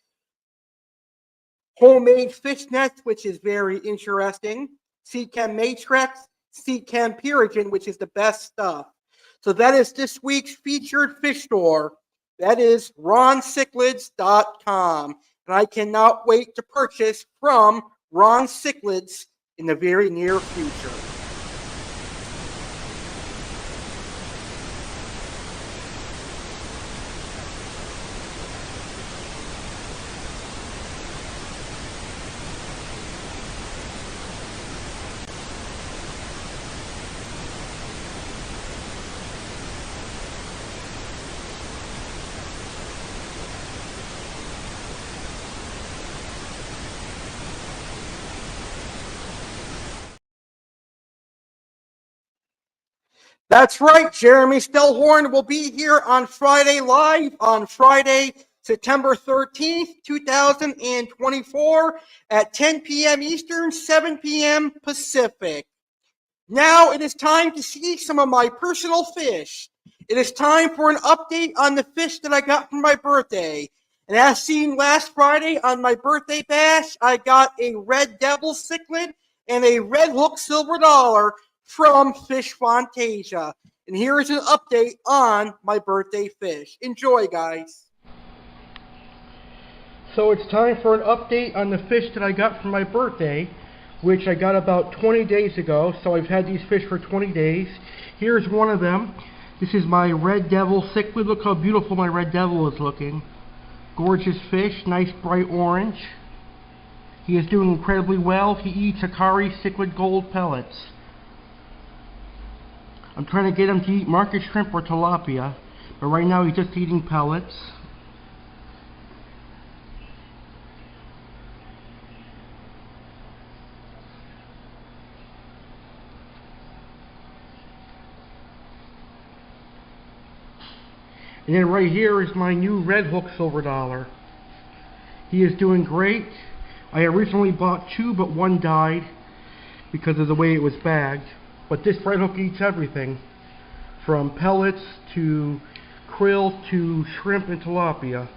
Homemade fish nets, which is very interesting. C Chem Matrix, C Chem Purigen, which is the best stuff. So that is this week's featured fish store. That is roncichlids.com. And I cannot wait to purchase from Ron Cichlids in the very near future. That's right. Jeremy Stellhorn will be here on Friday Live on Friday, September 13th, 2024 at 10 p.m. Eastern, 7 p.m. Pacific. Now it is time to see some of my personal fish. It is time for an update on the fish that I got for my birthday. And as seen last Friday on my birthday bash, I got a red devil cichlid and a red hook silver dollar from Fish Fantasia. And here is an update on my birthday fish. Enjoy, guys. So it's time for an update on the fish that I got for my birthday, which I got about 20 days ago. So I've had these fish for 20 days. Here's one of them. This is my red devil cichlid. Look how beautiful my red devil is looking. Gorgeous fish, nice bright orange. He is doing incredibly well. He eats Hikari cichlid gold pellets. I'm trying to get him to eat market shrimp or tilapia, but right now he's just eating pellets. And then right here is my new red hook silver dollar. He is doing great. I originally bought two, but one died because of the way it was bagged. But this red hook eats everything, from pellets to krill to shrimp and tilapia.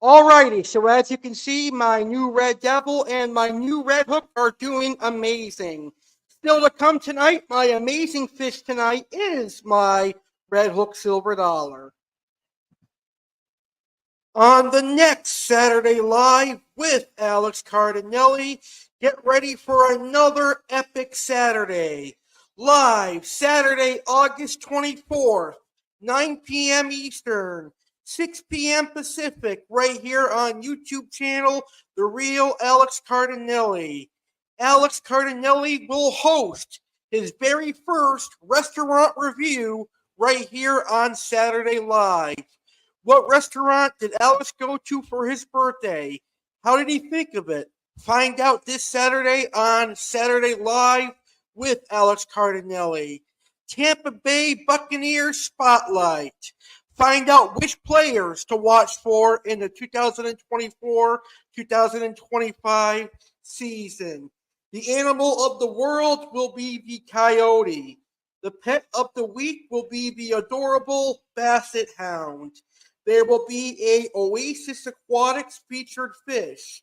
Alrighty, so as you can see, my new red devil and my new red hook are doing amazing. Still to come tonight, my amazing fish tonight is my red hook silver dollar. On the next Saturday Live with Alex Cardinale, get ready for another epic Saturday. Live Saturday, August 24th, 9 p.m. Eastern, 6 p.m. Pacific, right here on YouTube channel, The Real Alex Cardinale. Alex Cardinale will host his very first restaurant review right here on Saturday Live. What restaurant did Alex go to for his birthday? How did he think of it? Find out this Saturday on Saturday Live with Alex Cardinale. Tampa Bay Buccaneers Spotlight. Find out which players to watch for in the 2024-2025 season. The animal of the world will be the coyote. The pet of the week will be the adorable basset hound. There will be a Oasis Aquatics featured fish.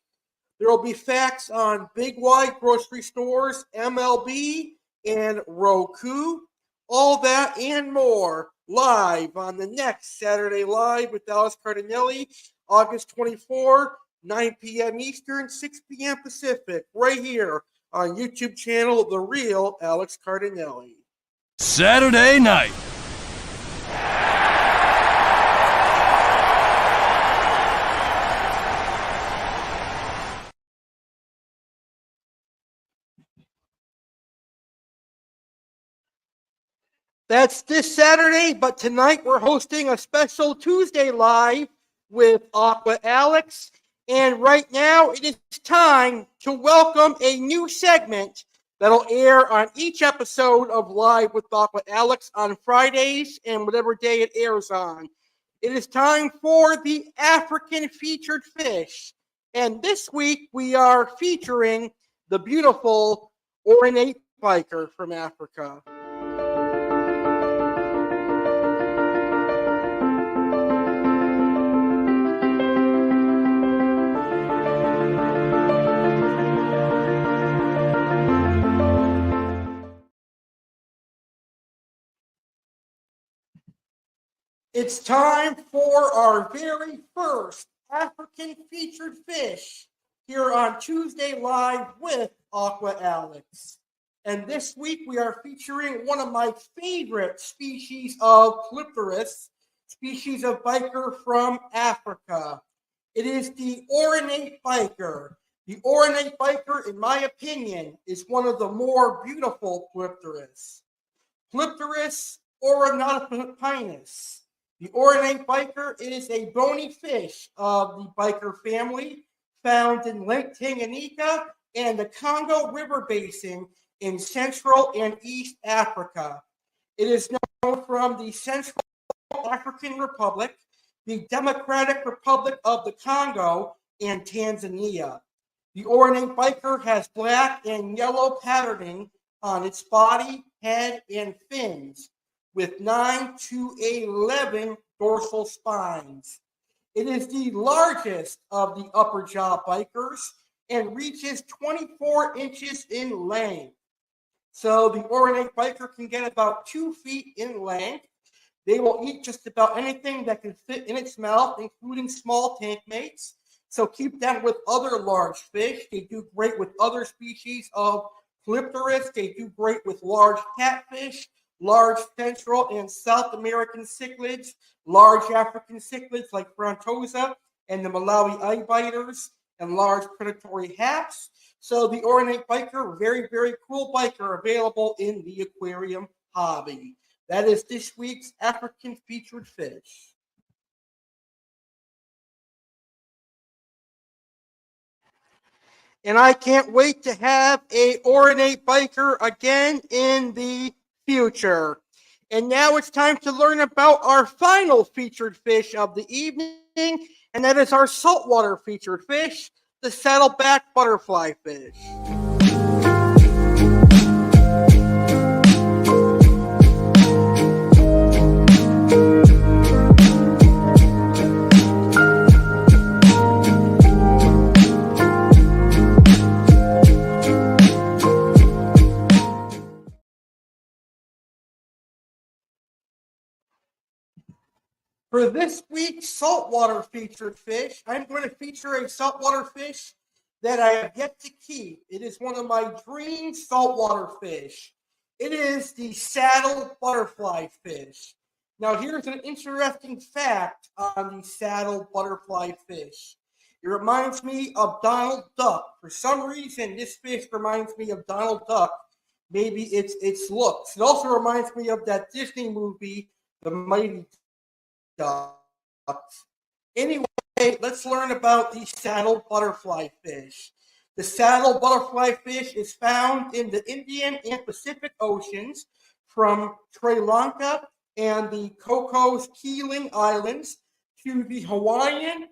There will be facts on Big Y grocery stores, MLB, and Roku. All that and more live on the next Saturday Live with Alex Cardinale, August 24, 9 p.m. Eastern, 6 p.m. Pacific, right here on YouTube channel The Real Alex Cardinale. Saturday night. That's this Saturday, but tonight we're hosting a special Tuesday Live with Aqua Alex. And right now it is time to welcome a new segment that'll air on each episode of Live with Aqua Alex on Fridays and whatever day it airs on. It is time for the African featured fish. And this week we are featuring the beautiful Ornate Bichir from Africa. It's time for our very first African featured fish here on Tuesday Live with Aqua Alex. And this week we are featuring one of my favorite species of Polypterus, species of bichir from Africa. It is the Ornate Bichir. The Ornate Bichir, in my opinion, is one of the more beautiful Polypterus. Polypterus ornatopinus. The Ornate Bichir is a bony fish of the bichir family found in Lake Tanganyika and the Congo River Basin in Central and East Africa. It is known from the Central African Republic, the Democratic Republic of the Congo, and Tanzania. The Ornate Bichir has black and yellow patterning on its body, head, and fins, with 9 to 11 dorsal spines. It is the largest of the upper jaw bichirs and reaches 24 inches in length. So the Ornate Bichir can get about 2 feet in length. They will eat just about anything that can fit in its mouth, including small tank mates. So keep that with other large fish. They do great with other species of Polypterus. They do great with large catfish, large Central and South American cichlids, large African cichlids like Frontosa and the Malawi eye biters, and large predatory haps. So the Ornate Bichir, very, very cool bichir available in the aquarium hobby. That is this week's African featured fish. And I can't wait to have a Ornate Bichir again in the future. And now it's time to learn about our final featured fish of the evening, and that is our saltwater featured fish, the saddleback butterflyfish. For this week's saltwater featured fish, I'm going to feature a saltwater fish that I have yet to keep. It is one of my dream saltwater fish. It is the saddle butterfly fish. Now, here's an interesting fact on the saddle butterfly fish. It reminds me of Donald Duck. For some reason, this fish reminds me of Donald Duck. Maybe its looks. It also reminds me of that Disney movie, The Mighty Ducks. Anyway, let's learn about the saddle butterfly fish. The saddle butterfly fish is found in the Indian and Pacific Oceans from Sri Lanka and the Cocos Keeling Islands to the Hawaiian,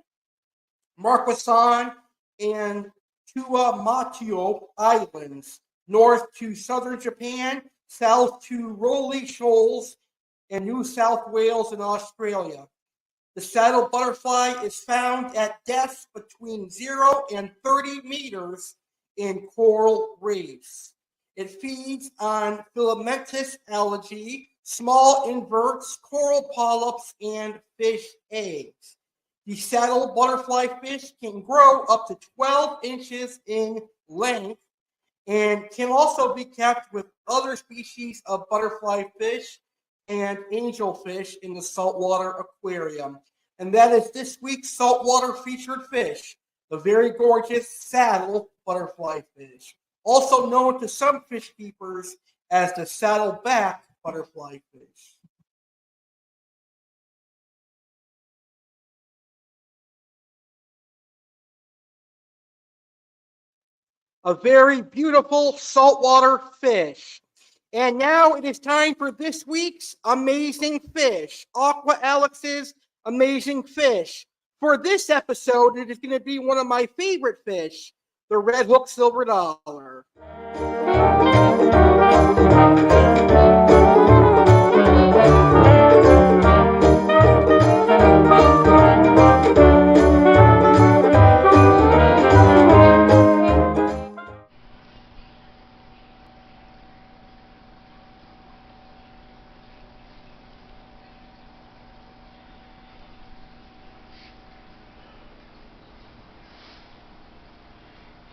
Marquesan, and Tuamotu Islands, north to southern Japan, south to Rolly Shoals, and New South Wales and Australia. The saddle butterfly is found at depths between 0 and 30 meters in coral reefs. It feeds on filamentous algae, small inverts, coral polyps, and fish eggs. The saddle butterfly fish can grow up to 12 inches in length and can also be kept with other species of butterfly fish and angelfish in the saltwater aquarium. And that is this week's saltwater featured fish, the very gorgeous saddle butterfly fish, also known to some fish keepers as the saddleback butterfly fish. A very beautiful saltwater fish. And now it is time for this week's amazing fish, Aqua Alex's amazing fish. For this episode, it is going to be one of my favorite fish, the red hook silver dollar.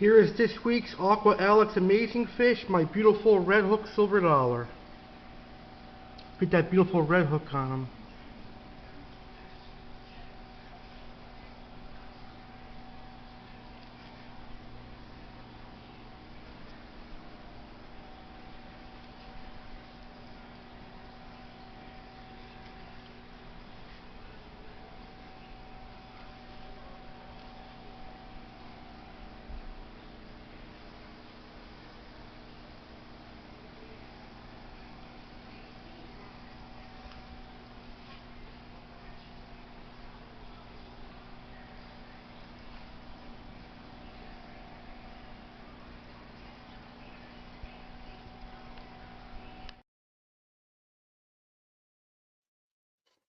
Here is this week's Aqua Alex amazing fish, my beautiful red hook silver dollar. Put that beautiful red hook on him.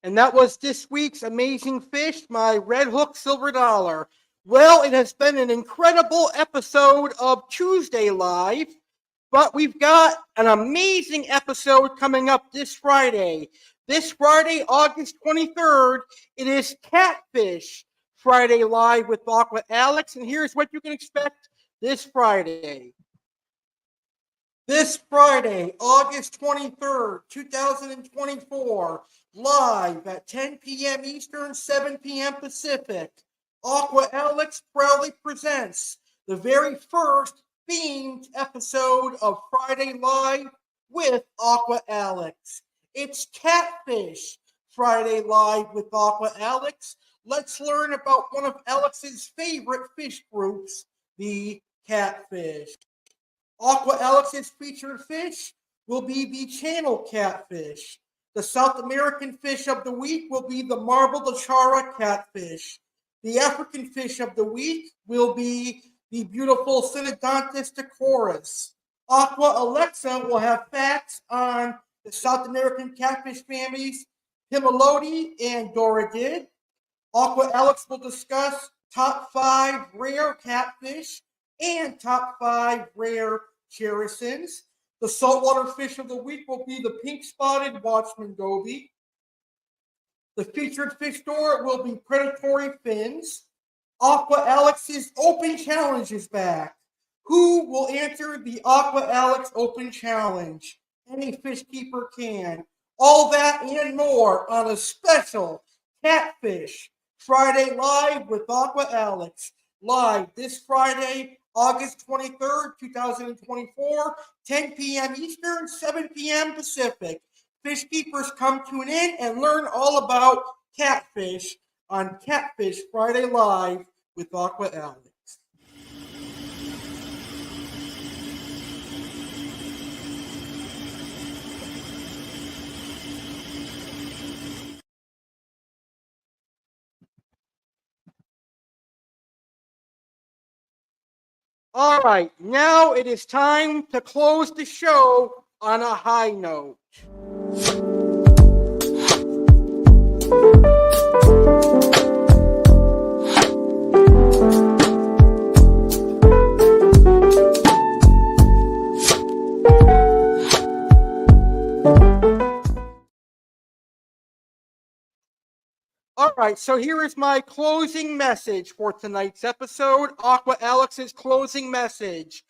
And that was this week's amazing fish, my red hook silver dollar. Well, it has been an incredible episode of Tuesday Live, but we've got an amazing episode coming up this Friday. This Friday, August 23rd, it is Catfish Friday Live with Aqua Alex, and here's what you can expect this Friday. This Friday, August 23rd, 2024, live at 10 p.m. Eastern, 7 p.m. Pacific, Aqua Alex proudly presents the very first themed episode of Friday Live with Aqua Alex. It's Catfish Friday Live with Aqua Alex. Let's learn about one of Alex's favorite fish groups, the catfish. Aqua Alex's featured fish will be the channel catfish. The South American fish of the week will be the marble Achara catfish. The African fish of the week will be the beautiful Synodontis decoris. Aqua Alexa will have facts on the South American catfish families Himalodi and Doradid. Aqua Alex will discuss top 5 rare catfish and top 5 rare cherisons. The saltwater fish of the week will be the pink-spotted watchman goby. The featured fish store will be predatory fins. Aqua Alex's Open Challenge is back. Who will answer the Aqua Alex Open Challenge? Any fish keeper can. All that and more on a special Catfish Friday Live with Aqua Alex. Live this Friday, August 23rd, 2024, 10 p.m. Eastern, 7 p.m. Pacific. Fish keepers come tune in and learn all about catfish on Catfish Friday Live with Aqua Alex. All right, now it is time to close the show on a high note. All right, so here is my closing message for tonight's episode, Aqua Alex's closing message.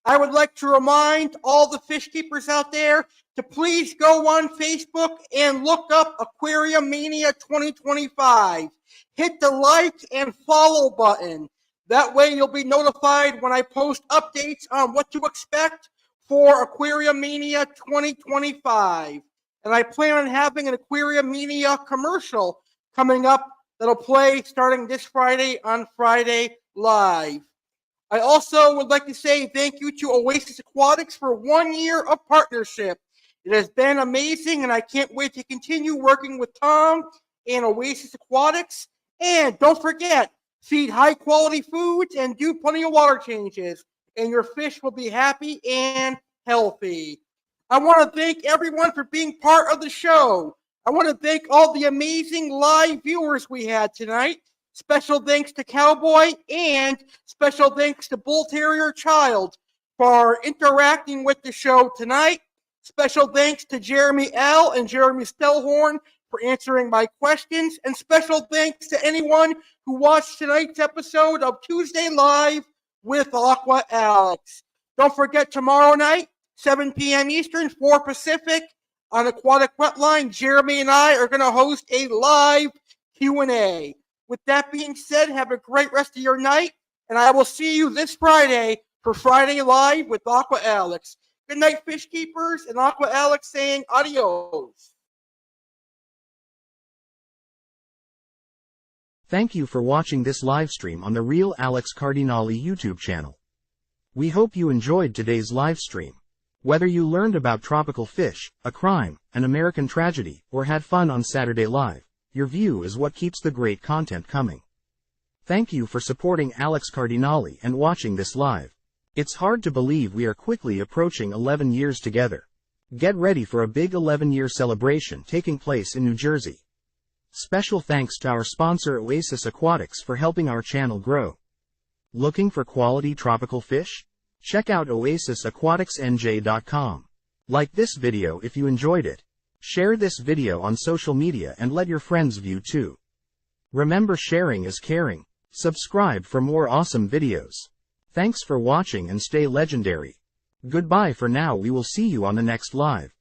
I would like to remind all the fish keepers out there to please go on Facebook and look up Aquarium Mania 2025. Hit the like and follow button. That way you'll be notified when I post updates on what to expect for Aquarium Mania 2025. And I plan on having an Aquarium Mania commercial coming up that'll play starting this Friday on Friday Live. I also would like to say thank you to Oasis Aquatics for 1 year of partnership. It has been amazing, and I can't wait to continue working with Tom and Oasis Aquatics. And don't forget, feed high-quality foods and do plenty of water changes, and your fish will be happy and healthy. I want to thank everyone for being part of the show. I want to thank all the amazing live viewers we had tonight. Special thanks to Cowboy and special thanks to Bull Terrier Child for interacting with the show tonight. Special thanks to Jeremy L. and Jeremy Stellhorn for answering my questions. And special thanks to anyone who watched tonight's episode of Tuesday Live with Aqua Alex. Don't forget tomorrow night, 7 p.m. Eastern, 4 Pacific, on Aquatic Wetline, Jeremy and I are going to host a live Q&A. With that being said, have a great rest of your night, and I will see you this Friday for Friday Live with Aqua Alex. Good night, fish keepers, and Aqua Alex saying adios. Thank you for watching this live stream on the Real Alex Cardinale YouTube channel. We hope you enjoyed today's live stream. Whether you learned about tropical fish, a crime, an American tragedy, or had fun on Saturday Live, your view is what keeps the great content coming. Thank you for supporting Alex Cardinale and watching this live. It's hard to believe we are quickly approaching 11 years together. Get ready for a big 11-year celebration taking place in New Jersey. Special thanks to our sponsor Oasis Aquatics for helping our channel grow. Looking for quality tropical fish? Check out oasisaquaticsnj.com. Like this video if you enjoyed it. Share this video on social media and let your friends view too. Remember, sharing is caring. Subscribe for more awesome videos. Thanks for watching and stay legendary. Goodbye for now. We will see you on the next live.